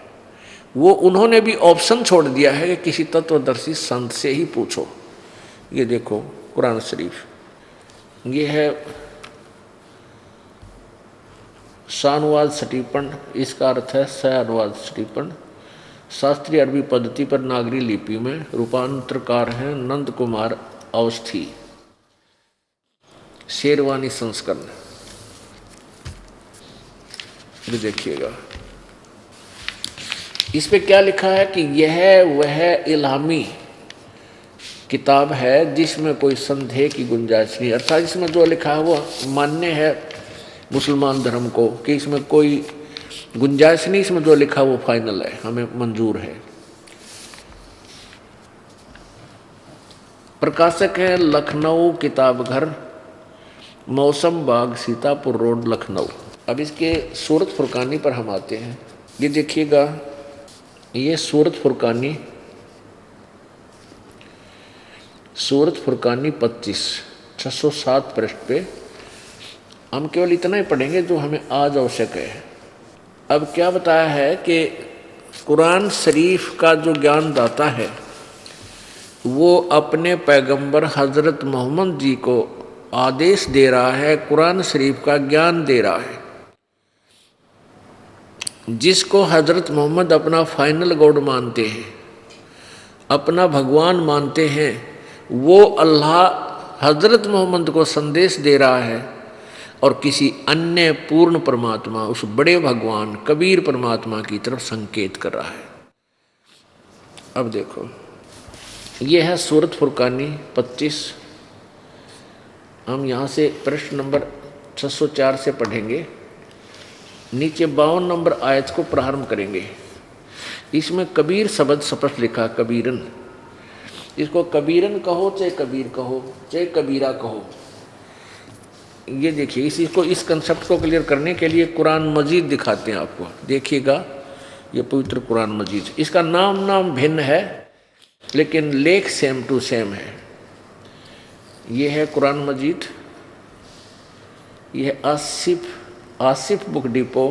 वो उन्होंने भी ऑप्शन छोड़ दिया है कि किसी तत्वदर्शी संत से ही पूछो। ये देखो कुरान शरीफ, ये है सानुवाद सटीपन, इसका अर्थ है सयानुवाद सटीपन। शास्त्रीय अरबी पद्धति पर नागरी लिपि में रूपांतरकार हैं नंद कुमार अवस्थी, शेरवानी संस्करण। ये देखिएगा, इस पे क्या लिखा है कि यह वह इल्हामी किताब है जिसमें कोई संदेह की गुंजाइश नहीं, अर्थात इसमें जो लिखा है वो मान्य है मुसलमान धर्म को कि इसमें कोई गुंजाइश नहीं, इसमें जो लिखा वो फाइनल है, हमें मंजूर है। प्रकाशक है लखनऊ किताब घर, मौसम बाग, सीतापुर रोड, लखनऊ। अब इसके सूरत फुरकानी पर हम आते हैं। ये देखिएगा, ये सूरत फुरकानी 25 607 पृष्ठ पे हम केवल इतना ही पढ़ेंगे जो हमें आज आवश्यक है। अब क्या बताया है कि कुरान शरीफ का जो ज्ञानदाता है वो अपने पैगंबर हजरत मोहम्मद जी को आदेश दे रहा है, कुरान शरीफ का ज्ञान दे रहा है। जिसको हजरत मोहम्मद अपना फाइनल गॉड मानते हैं, अपना भगवान मानते हैं, वो अल्लाह हजरत मोहम्मद को संदेश दे रहा है और किसी अन्य पूर्ण परमात्मा, उस बड़े भगवान कबीर परमात्मा की तरफ संकेत कर रहा है। अब देखो, ये है सूरत फुरकानी 25। हम यहाँ से प्रश्न नंबर 604 से पढ़ेंगे, नीचे 52 नंबर आयत को प्रारंभ करेंगे। इसमें कबीर शब्द स्पष्ट लिखा, कबीरन। इसको कबीरन कहो चाहे कबीर कहो चाहे कबीरा कहो। ये देखिए, इस कंसेप्ट को क्लियर करने के लिए कुरान मजीद दिखाते हैं आपको। देखिएगा, ये पवित्र कुरान मजीद, इसका नाम भिन्न है लेकिन लेख सेम टू सेम है। ये है कुरान मजीद, ये है आसिफ बुक डिपो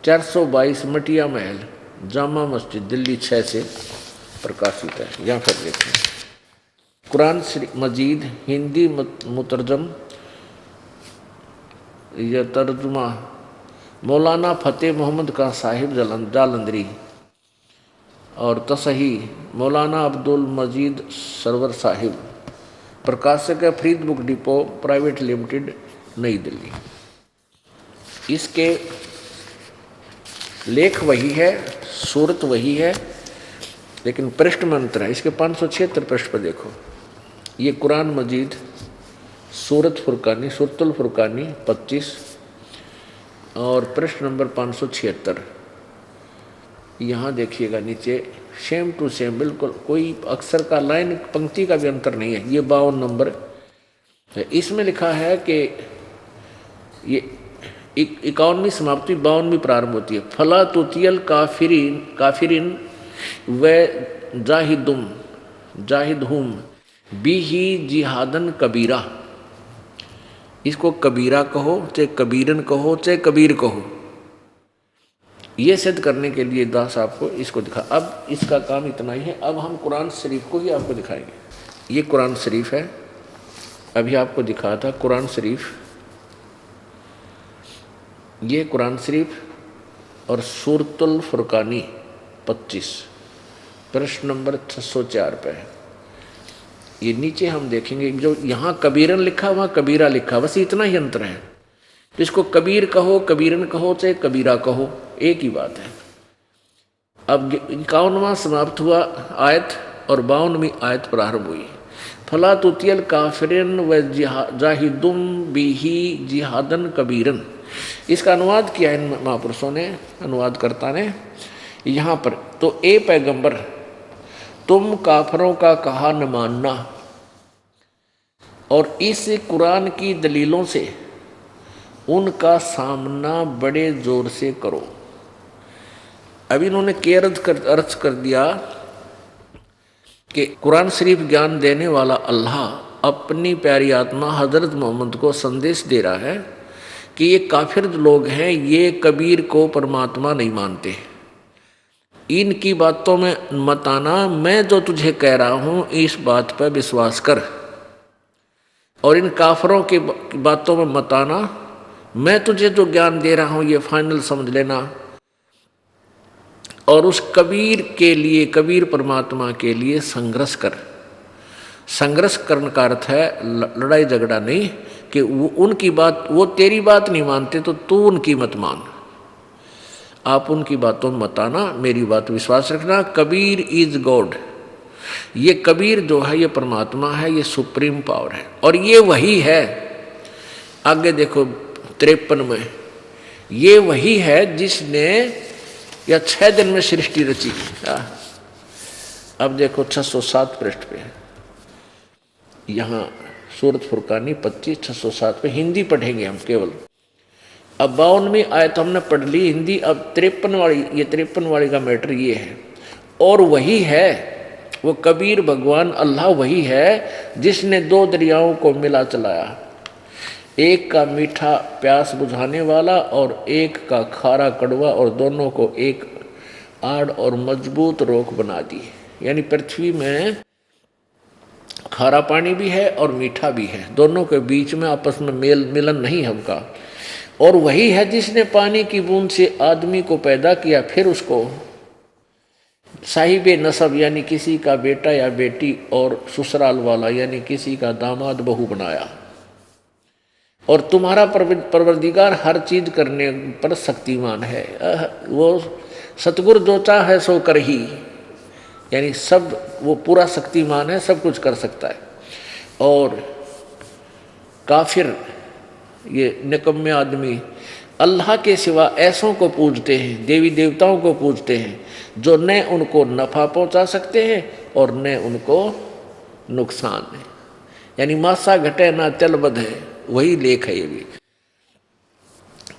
422 मटिया महल, जामा मस्जिद, दिल्ली 6 से प्रकाशित है। यहाँ पर देखें, कुरान मजीद हिंदी मुतरजम यह तर्जुमा मौलाना फतेह मोहम्मद का साहिब जालंधरी और तसही मौलाना अब्दुल मजीद सरवर साहिब, प्रकाशक है Farid book depot private limited, नई दिल्ली। इसके लेख वही है, सूरत वही है, लेकिन पृष्ठ में अंतर है। इसके 576 पृष्ठ पर देखो, ये कुरान मजीद सूरत फुरकानी, सूरतुल फुरकानी 25 और पृष्ठ नंबर 576। यहाँ देखिएगा नीचे सेम टू सेम, बिल्कुल कोई अक्षर का, लाइन पंक्ति का भी अंतर नहीं है। ये 52 नंबर है। इसमें लिखा है कि ये 51वीं समाप्ति 52वीं प्रारंभ होती है। फला तुतियल काफिरिन व जाहिदहुम बिही जिहादन कबीरा। इसको कबीरा कहो, चाहे कबीरन कहो, चाहे कबीर कहो, ये सिद्ध करने के लिए दास आपको इसको दिखा। अब इसका काम इतना ही है। अब हम कुरान शरीफ को ही आपको दिखाएंगे। ये कुरान शरीफ है, अभी आपको दिखाया था कुरान शरीफ। ये कुरान शरीफ और सूरतुल फुरकानी 25 प्रश्न नंबर 604 पे है। ये नीचे हम देखेंगे, जो यहाँ कबीरन लिखा वहाँ कबीरा लिखा, बस इतना ही अंतर है। तो इसको कबीर कहो, कबीरन कहो, चाहे कबीरा कहो, एक ही बात है। अब 51वां समाप्त हुआ आयत और 52वीं आयत प्रारंभ हुई। फला तुतियल काफिरन व जाहिदुम बिही जिहादन कबीरन। इसका अनुवाद किया इन महापुरुषों ने, अनुवादकर्ता ने यहाँ पर। तो ए पैगंबर, तुम काफरों का कहा न मानना और इस कुरान की दलीलों से उनका सामना बड़े जोर से करो। अभी इन्होंने अर्थ कर दिया कि कुरान शरीफ ज्ञान देने वाला अल्लाह अपनी प्यारी आत्मा हजरत मोहम्मद को संदेश दे रहा है कि ये काफिर लोग हैं, ये कबीर को परमात्मा नहीं मानते, इनकी बातों में मत आना, मैं जो तुझे कह रहा हूँ इस बात पर विश्वास कर, और इन काफरों की बातों में मत आना, मैं तुझे जो ज्ञान दे रहा हूँ ये फाइनल समझ लेना। और उस कबीर के लिए, कबीर परमात्मा के लिए संघर्ष कर। संघर्ष करने का अर्थ है लड़ाई झगड़ा नहीं, कि उनकी बात, वो तेरी बात नहीं मानते तो तू उनकी मत मान, आप उनकी बातों में मत आना, मेरी बात विश्वास रखना। कबीर इज गॉड, ये कबीर जो है ये परमात्मा है, ये सुप्रीम पावर है, और ये वही है। आगे देखो 53 में, ये वही है जिसने या 6 दिन में सृष्टि रची। अब देखो 607 पृष्ठ पे, यहाँ सूरत फुरकानी 25 607 पे हिंदी पढ़ेंगे हम केवल। अब 52वीं आयत हमने पढ़ ली हिंदी। अब 53 वाली, ये 53 वाली का मैटर ये है, और वही है वो कबीर भगवान अल्लाह वही है जिसने 2 दरियाओं को मिला चलाया, एक का मीठा प्यास बुझाने वाला और एक का खारा कड़वा, और दोनों को एक आड़ और मजबूत रोक बना दी। यानी पृथ्वी में खारा पानी भी है और मीठा भी है, दोनों के बीच में आपस में मिलन नहीं है उनका। और वही है जिसने पानी की बूंद से आदमी को पैदा किया, फिर उसको साहिबे नसब यानी किसी का बेटा या बेटी, और ससुराल वाला यानी किसी का दामाद बहू बनाया। और तुम्हारा परवरदिगार हर चीज करने पर शक्तिमान है, वो सतगुरु जो चाहे सो कर ही, यानी सब वो पूरा शक्तिमान है, सब कुछ कर सकता है। और काफिर ये निकम्मे आदमी अल्लाह के सिवा ऐसों को पूजते हैं, देवी देवताओं को पूजते हैं जो न उनको नफ़ा पहुंचा सकते हैं और न उनको नुकसान है। यानी मासा घटे ना चल बध है, वही लेख है ये भी।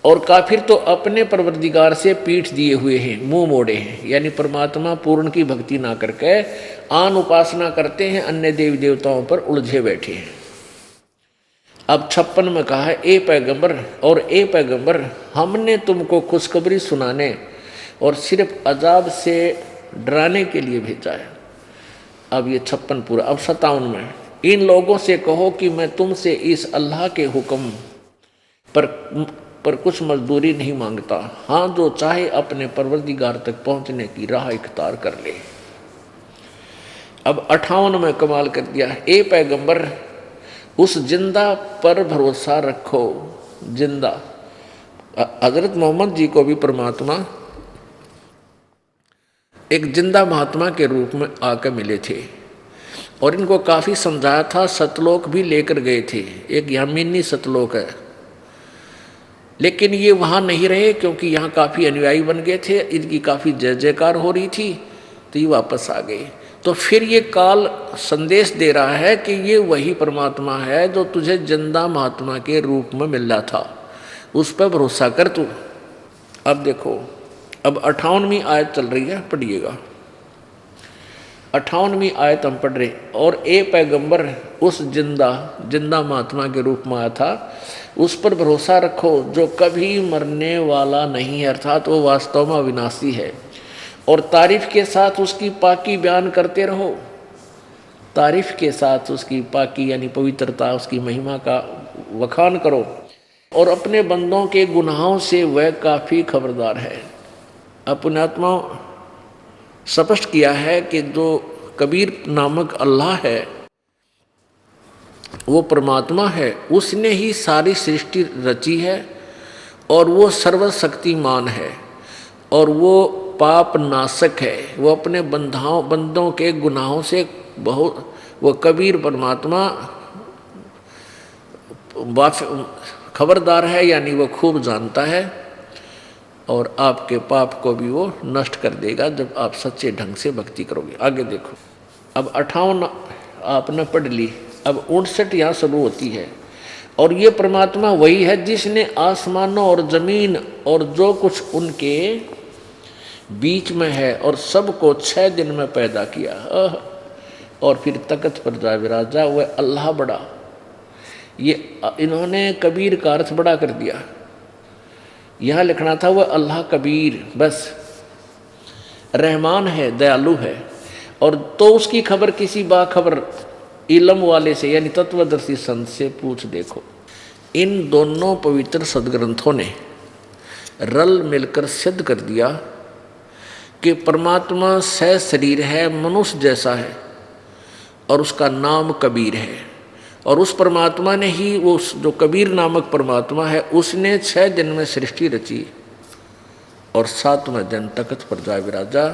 और काफिर तो अपने परवरदिगार से पीठ दिए हुए हैं, मुंह मोड़े हैं, यानी परमात्मा पूर्ण की भक्ति ना करके आन उपासना करते हैं, अन्य देवी देवताओं पर उलझे बैठे हैं। अब 56 में कहा है ए पैगंबर, और ए पैगंबर हमने तुमको खुशखबरी सुनाने और सिर्फ अजाब से डराने के लिए भेजा है। अब ये 56 पूरा। अब 57 में इन लोगों से कहो कि मैं तुमसे इस अल्लाह के हुक्म पर कुछ मजदूरी नहीं मांगता, हाँ जो चाहे अपने परवरदिगार तक पहुंचने की राह इख्तियार कर ले। अब 58 में कमाल कर दिया, ए पैगंबर उस जिंदा पर भरोसा रखो। जिंदा हजरत मोहम्मद जी को भी परमात्मा एक जिंदा महात्मा के रूप में आकर मिले थे और इनको काफ़ी समझाया था। सतलोक भी लेकर गए थे, एक यहाँ मिनी सतलोक है, लेकिन ये वहाँ नहीं रहे क्योंकि यहाँ काफ़ी अनुयायी बन गए थे, इनकी काफ़ी जय जयकार हो रही थी, तो ये वापस आ गए। तो फिर ये काल संदेश दे रहा है कि ये वही परमात्मा है जो तुझे जिंदा महात्मा के रूप में मिल रहा था, उस पर भरोसा कर तू। अब देखो, अब 58वीं आयत चल रही है, पढ़िएगा। 58वीं आयत हम पढ़ रहे। और ए पैगंबर उस जिंदा महात्मा के रूप में आया था, उस पर भरोसा रखो जो कभी मरने वाला नहीं है, अर्थात वो वास्तव में अविनाशी है। और तारीफ के साथ उसकी पाकी बयान करते रहो। तारीफ के साथ उसकी पाकी यानी पवित्रता, उसकी महिमा का वखान करो। और अपने बंदों के गुनाहों से वह काफ़ी खबरदार है। अपने आत्मा स्पष्ट किया है कि जो कबीर नामक अल्लाह है वो परमात्मा है, उसने ही सारी सृष्टि रची है और वो सर्वशक्तिमान है और वो पाप नाशक है। वो अपने बंदों के गुनाहों से बहुत, वो कबीर परमात्मा खबरदार है, यानी वो खूब जानता है और आपके पाप को भी वो नष्ट कर देगा जब आप सच्चे ढंग से भक्ति करोगे। आगे देखो, अब 58 आपने पढ़ ली, अब 59 यहाँ शुरू होती है। और ये परमात्मा वही है जिसने आसमानों और जमीन और जो कुछ उनके बीच में है और सबको 6 दिन में पैदा किया। और फिर तख्त पर जा विराजा, वह अल्लाह बड़ा। ये इन्होंने कबीर का अर्थ बड़ा कर दिया, यहाँ लिखना था वह अल्लाह कबीर, बस रहमान है, दयालु है। और तो उसकी खबर किसी बाखबर इल्म वाले से यानी तत्वदर्शी संत से पूछ देखो। इन दोनों पवित्र सदग्रंथों ने रल मिलकर सिद्ध कर दिया कि परमात्मा सह शरीर है, मनुष्य जैसा है और उसका नाम कबीर है। और उस परमात्मा ने ही, वो जो कबीर नामक परमात्मा है, उसने 6 दिन में सृष्टि रची और 7वें दिन तख्त पर जा विराजा।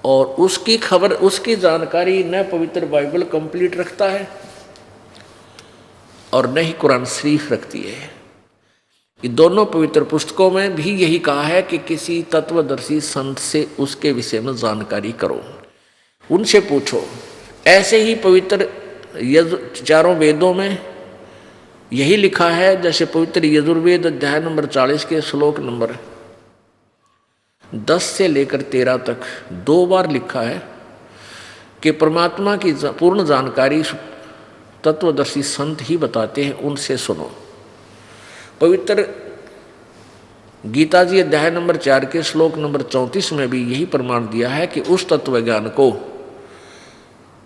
और उसकी खबर, उसकी जानकारी न पवित्र बाइबल कंप्लीट रखता है और न ही कुरान शरीफ रखती है। ये दोनों पवित्र पुस्तकों में भी यही कहा है कि किसी तत्वदर्शी संत से उसके विषय में जानकारी करो, उनसे पूछो। ऐसे ही पवित्र चारों वेदों में यही लिखा है, जैसे पवित्र यजुर्वेद अध्याय नंबर 40 के श्लोक नंबर 10 से लेकर 13 तक 2 बार लिखा है कि परमात्मा की पूर्ण जानकारी तत्वदर्शी संत ही बताते हैं, उनसे सुनो। पवित्र गीता जी अध्याय नंबर 4 के श्लोक नंबर 34 में भी यही प्रमाण दिया है कि उस तत्व ज्ञान को,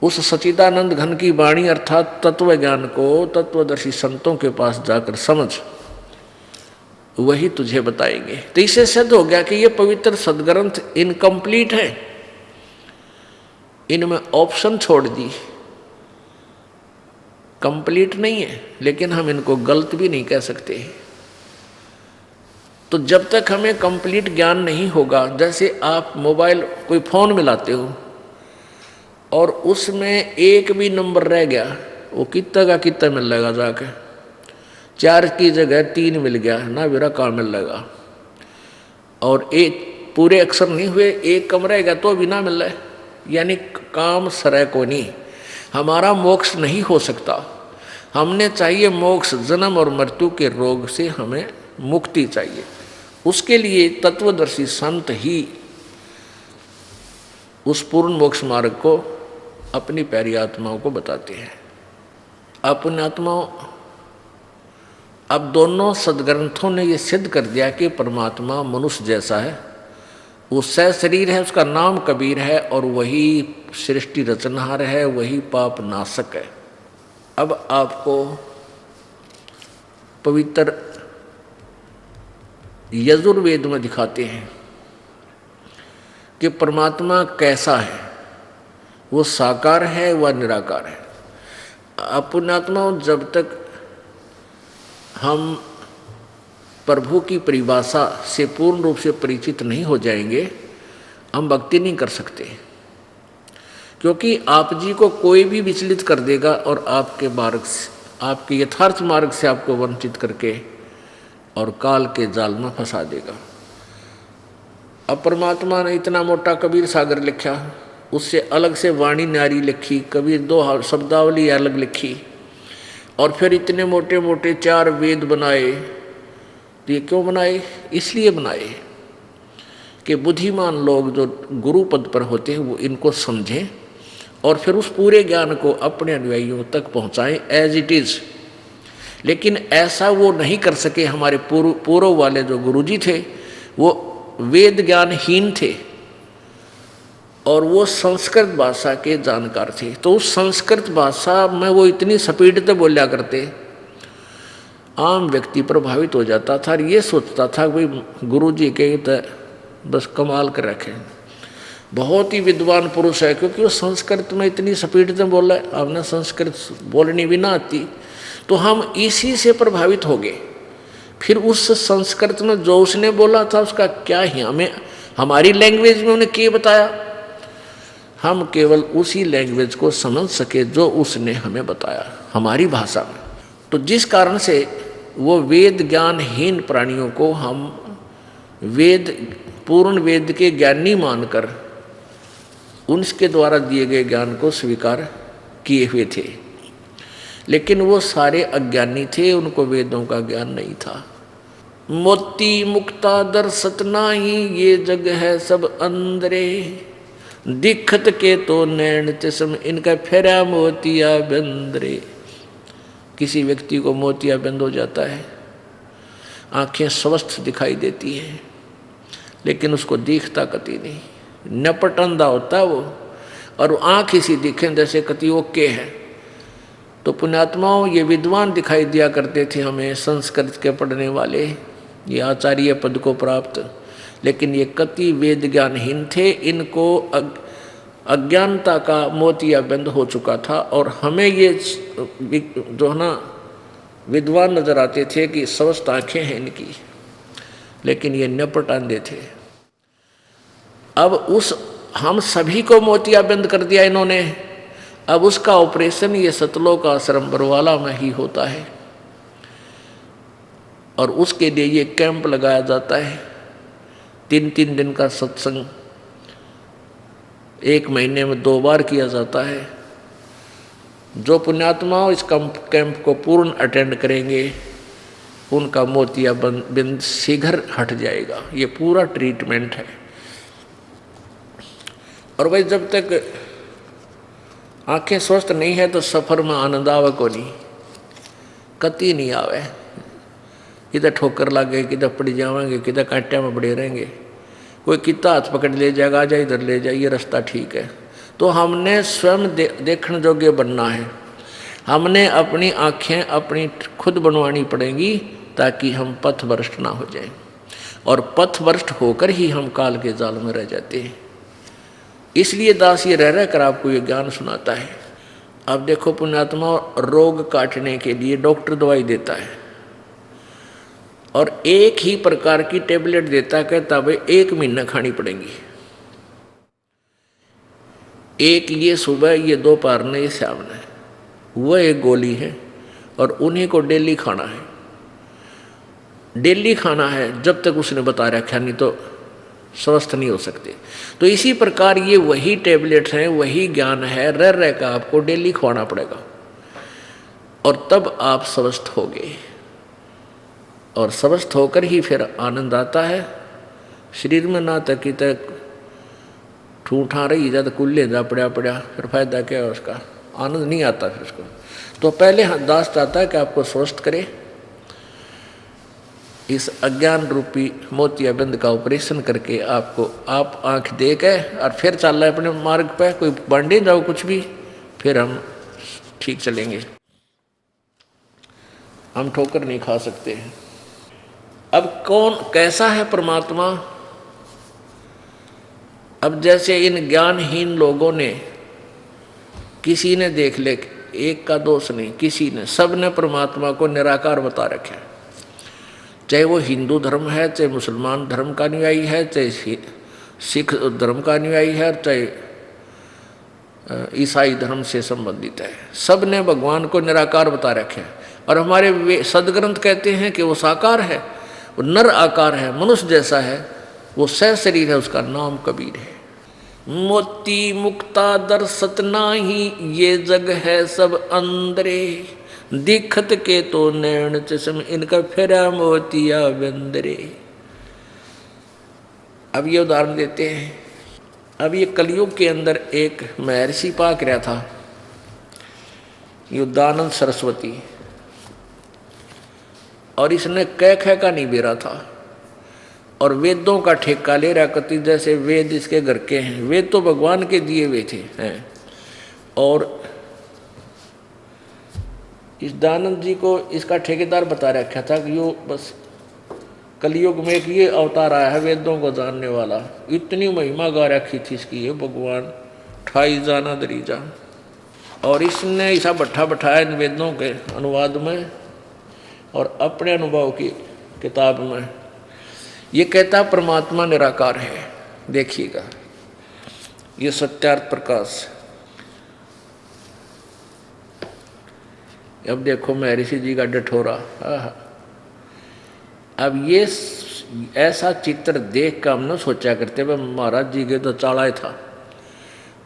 उस सच्चिदानंद घन की वाणी अर्थात तत्व ज्ञान को तत्वदर्शी संतों के पास जाकर समझ, वही तुझे बताएंगे। तो इससे सिद्ध हो गया कि ये पवित्र सदग्रंथ इनकम्प्लीट है, इनमें ऑप्शन छोड़ दी, कंप्लीट नहीं है। लेकिन हम इनको गलत भी नहीं कह सकते। तो जब तक हमें कंप्लीट ज्ञान नहीं होगा, जैसे आप मोबाइल कोई फ़ोन मिलाते हो और उसमें एक भी नंबर रह गया, वो कितना का कितना मिल जाएगा, जाके 4 की जगह 3 मिल गया ना, मेरा काम मिल जाएगा। और एक पूरे अक्षर नहीं हुए, एक कम रहेगा तो भी ना मिल रहा है, यानी काम सरय को नहीं। हमारा मोक्ष नहीं हो सकता। हमने चाहिए मोक्ष, जन्म और मृत्यु के रोग से हमें मुक्ति चाहिए। उसके लिए तत्वदर्शी संत ही उस पूर्ण मोक्ष मार्ग को अपनी प्यारी आत्माओं को बताते हैं। अपनी आत्माओं, अब दोनों सदग्रंथों ने ये सिद्ध कर दिया कि परमात्मा मनुष्य जैसा है, वो सह शरीर है, उसका नाम कबीर है और वही सृष्टि रचनहार है, वही पाप नाशक है। अब आपको पवित्र यजुर्वेद में दिखाते हैं कि परमात्मा कैसा है, वो साकार है व निराकार है। अपनात्मा, जब तक हम प्रभु की परिभाषा से पूर्ण रूप से परिचित नहीं हो जाएंगे हम भक्ति नहीं कर सकते, क्योंकि आप जी को कोई भी विचलित कर देगा और आपके मार्ग से, आपके यथार्थ मार्ग से आपको वंचित करके और काल के जाल में फंसा देगा। अब परमात्मा ने इतना मोटा कबीर सागर लिखा, उससे अलग से वाणी न्यारी लिखी, कबीर 2 शब्दावली अलग लिखी, और फिर इतने मोटे मोटे 4 वेद बनाए। तो ये क्यों बनाए? इसलिए बनाए कि बुद्धिमान लोग जो गुरु पद पर होते हैं वो इनको समझें और फिर उस पूरे ज्ञान को अपने अनुयायियों तक पहुंचाएं एज इट इज। लेकिन ऐसा वो नहीं कर सके। हमारे पूर्व वाले जो गुरुजी थे वो वेद ज्ञानहीन थे और वो संस्कृत भाषा के जानकार थे। तो उस संस्कृत भाषा में वो इतनी स्पीड से बोला करते, आम व्यक्ति प्रभावित हो जाता था और ये सोचता था कि भाई गुरुजी के तो बस कमाल कर रखे, बहुत ही विद्वान पुरुष है, क्योंकि वो संस्कृत में इतनी स्पीड से बोला है। हमने संस्कृत बोलनी भी ना आती, तो हम इसी से प्रभावित हो गए। फिर उस संस्कृत में जो उसने बोला था उसका क्या ही हमें हमारी लैंग्वेज में उन्हें क्या बताया, हम केवल उसी लैंग्वेज को समझ सके जो उसने हमें बताया हमारी भाषा में। तो जिस कारण से वो वेद ज्ञानहीन प्राणियों को हम पूर्ण वेद के ज्ञानी मानकर उनके द्वारा दिए गए ज्ञान को स्वीकार किए हुए थे। लेकिन वो सारे अज्ञानी थे, उनको वेदों का ज्ञान नहीं था। मोती मुक्ता दर्शत नाही, ये जग है सब अंदरे, दिखत के तो नैन तिस्म, इनका फेरा मोतिया बंदरे। किसी व्यक्ति को मोतिया बंद हो जाता है, आंखें स्वस्थ दिखाई देती हैं, लेकिन उसको दिखता कति नहीं, नपट अंधा होता वो, और आँख इसी दिखे जैसे कति ओके है। तो पुण्यात्माओं, ये विद्वान दिखाई दिया करते थे हमें, संस्कृत के पढ़ने वाले, ये आचार्य पद को प्राप्त, लेकिन ये कति वेद ज्ञानहीन थे। इनको अज्ञानता का मोतिया बंद हो चुका था और हमें ये जो है ना विद्वान नजर आते थे कि स्वस्थ आँखें हैं इनकी, लेकिन ये नपट अंधे थे। अब हम सभी को मोतिया बंद कर दिया इन्होंने। अब उसका ऑपरेशन ये सतलोक आश्रम बरवाला में ही होता है और उसके लिए ये कैंप लगाया जाता है। 3-3 दिन का सत्संग 1 महीने में 2 बार किया जाता है। जो पुण्यात्मा इस कैंप को पूर्ण अटेंड करेंगे उनका मोतिया बंद शीघ्र हट जाएगा। ये पूरा ट्रीटमेंट है। और भाई जब तक आंखें स्वस्थ नहीं है तो सफर में आनंद आवे को नहीं, कति नहीं आवे। किधर ठोकर लागे, किधर पड़ जाएंगे, किधर कांटे में पड़े रहेंगे, कोई कितना हाथ पकड़ ले जाएगा, आजा इधर ले जाए, ये रास्ता ठीक है। तो हमने स्वयं देखने योग्य बनना है। हमने अपनी आँखें अपनी खुद बनवानी पड़ेंगी ताकि हम पथभ्रष्ट ना हो जाएं, और पथभ्रष्ट होकर ही हम काल के जाल में रह जाते हैं। इसलिए दास ये रह कर आपको ये ज्ञान सुनाता है। अब देखो पुण्यात्मा, रोग काटने के लिए डॉक्टर दवाई देता है और एक ही प्रकार की टेबलेट देता, कहता भाई 1 महीना खानी पड़ेंगी। एक ये सुबह, ये दोपहर ने, ये शाम ने, वह एक गोली है और उन्हीं को डेली खाना है। डेली खाना है जब तक उसने बता रखा, नहीं तो स्वस्थ नहीं हो सकते। तो इसी प्रकार ये वही टेबलेट्स हैं, वही ज्ञान है, रह कर आपको डेली खुआना पड़ेगा और तब आप स्वस्थ होगे। और स्वस्थ होकर ही फिर आनंद आता है शरीर में। ना तक कि तक ठूठा रही जा तो कुल्ले जा पड़ा फिर फायदा क्या है उसका, आनंद नहीं आता फिर उसको। तो पहले दास चाहता है कि आपको स्वस्थ करे, इस अज्ञान रूपी मोतिया बंद का ऑपरेशन करके आप आंख दे के और फिर चल रहा है अपने मार्ग पे, कोई बांटे जाओ कुछ भी, फिर हम ठीक चलेंगे। हम ठोकर नहीं खा सकते हैं। अब कौन कैसा है परमात्मा? अब जैसे इन ज्ञानहीन लोगों ने, किसी ने देख ले, एक का दोष नहीं, किसी ने, सब ने परमात्मा को निराकार बता रखे। चाहे वो हिंदू धर्म है, चाहे मुसलमान धर्म का अनुयायी है, चाहे सिख धर्म का अनुयायी है चाहे ईसाई धर्म से संबंधित है, सब ने भगवान को निराकार बता रखे हैं। और हमारे सदग्रंथ कहते हैं कि वो साकार है, वो नर आकार है, मनुष्य जैसा है, वो सह शरीर है, उसका नाम कबीर है। मोती मुक्ता दर्शत नाही, ये जग है सब अंदरे, दिखत के तो नैन चश्म, इनका फेरा मोतिया बंदरे। अब ये उदाहरण देते हैं। अब ये कलयुग के अंदर एक महर्षि पाक रहा था, युद्धानंद सरस्वती, और इसने कह ख का नहीं बेरा था और वेदों का ठेका ले रहा कति, जैसे वेद इसके घर के हैं। वेद तो भगवान के दिए हुए थे हैं। और इस दानंद जी को इसका ठेकेदार बता रखा था कि यो बस कलयुग में एक ये अवतार आया है वेदों को जानने वाला। इतनी महिमा गा रखी थी इसकी, ये भगवान ठाई जाना दरीजा। और इसने ऐसा बैठा बैठाया इन वेदों के अनुवाद में और अपने अनुभव की किताब में ये कहता परमात्मा निराकार है। देखिएगा ये सत्यार्थ प्रकाश। अब देखो महर्षि जी का डठोरा। अब ये ऐसा चित्र देख कर हम न सोचा करते भाई महाराज जी के तो चाला था,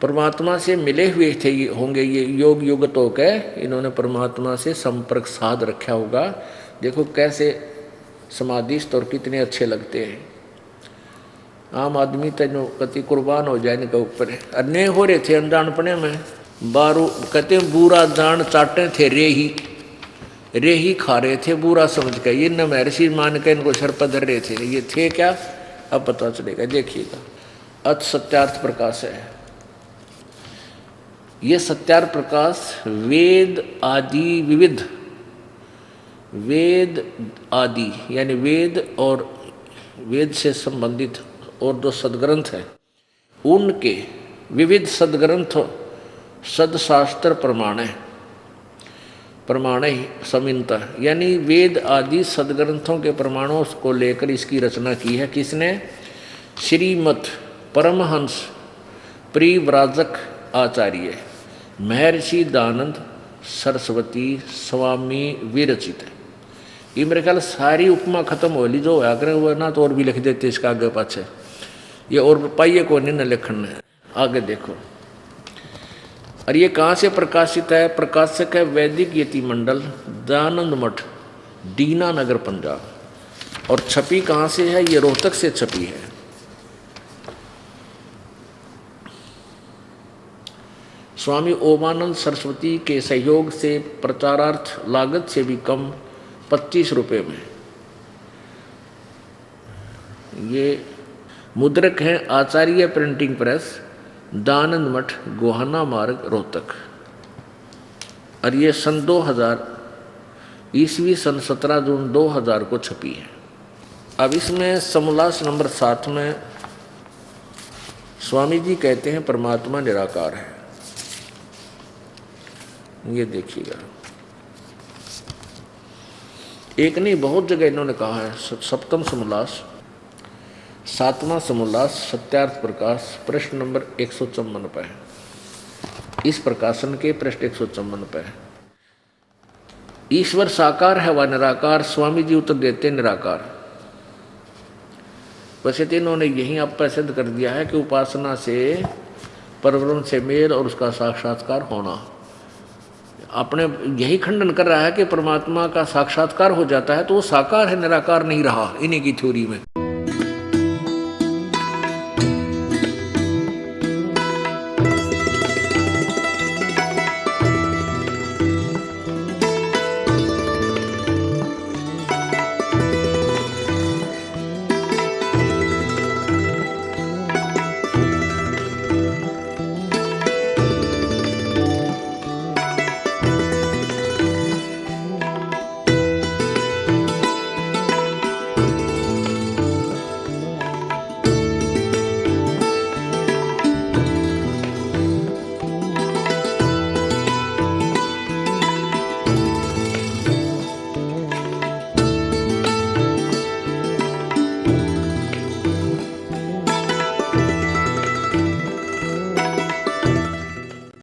परमात्मा से मिले हुए थे ये होंगे, ये योग युगत होकर इन्होंने परमात्मा से संपर्क साध रखा होगा। देखो कैसे समाधिस्थ और कितने अच्छे लगते हैं। आम आदमी तेनो कति कुर्बान हो जाए इनके ऊपर। अन्य हो रहे थे अनजानपने में, बारू कहते हैं बूरा जान चाटे थे, रेही खा रहे थे बूरा समझ कर। ये न महर्षि मान के इनको सर पर धर रहे थे, ये थे क्या अब पता चलेगा। देखिएगा अथ सत्यार्थ प्रकाश है ये। सत्यार्थ प्रकाश वेद आदि विविध, वेद आदि यानी वेद और वेद से संबंधित और जो सदग्रंथ हैं उनके विविध सदग्रंथ सदशास्त्र प्रमाण ही समिनता, यानी वेद आदि सदग्रंथों के प्रमाणों को लेकर इसकी रचना की है। किसने? श्रीमत् परमहंस परिव्राजक आचार्य महर्षि दानंद सरस्वती स्वामी विरचित है। ये मेरे ख्याल सारी उपमा खत्म हो ली जो आकर वो ना तो और भी लिख देते इसका आगे पाछे, ये और पाइए को नहीं न लिखन है। आगे देखो और ये कहाँ से प्रकाशित है? प्रकाशक है वैदिक यति मंडल दानंद मठ दीना नगर पंजाब। और छपी कहाँ से है? ये रोहतक से छपी है। स्वामी ओमानंद सरस्वती के सहयोग से प्रचारार्थ लागत से भी कम 25 रुपये में। ये मुद्रक हैं आचार्य प्रिंटिंग प्रेस दानंद मठ गोहाना मार्ग रोहतक। और ये सन 2000 ईस्वी सन 17 जून 2000 को छपी है। अब इसमें समोल्लास नंबर 7 में स्वामी जी कहते हैं परमात्मा निराकार है। ये देखिएगा एक नहीं बहुत जगह इन्होंने कहा है। सप्तम समोल्लास 7वां समोल्लास सत्यार्थ प्रकाश प्रश्न नंबर 154 पे है। इस प्रकाशन के पृष्ठ 154 पे है। ईश्वर साकार है व निराकार? स्वामी जी उत्तर देते निराकार। वैसे तो इन्होंने यही आप सिद्ध कर दिया है कि उपासना से परब्रह्म से मेल और उसका साक्षात्कार होना। आपने यही खंडन कर रहा है कि परमात्मा का साक्षात्कार हो जाता है तो वो साकार है निराकार नहीं रहा इन्हीं की थ्योरी में।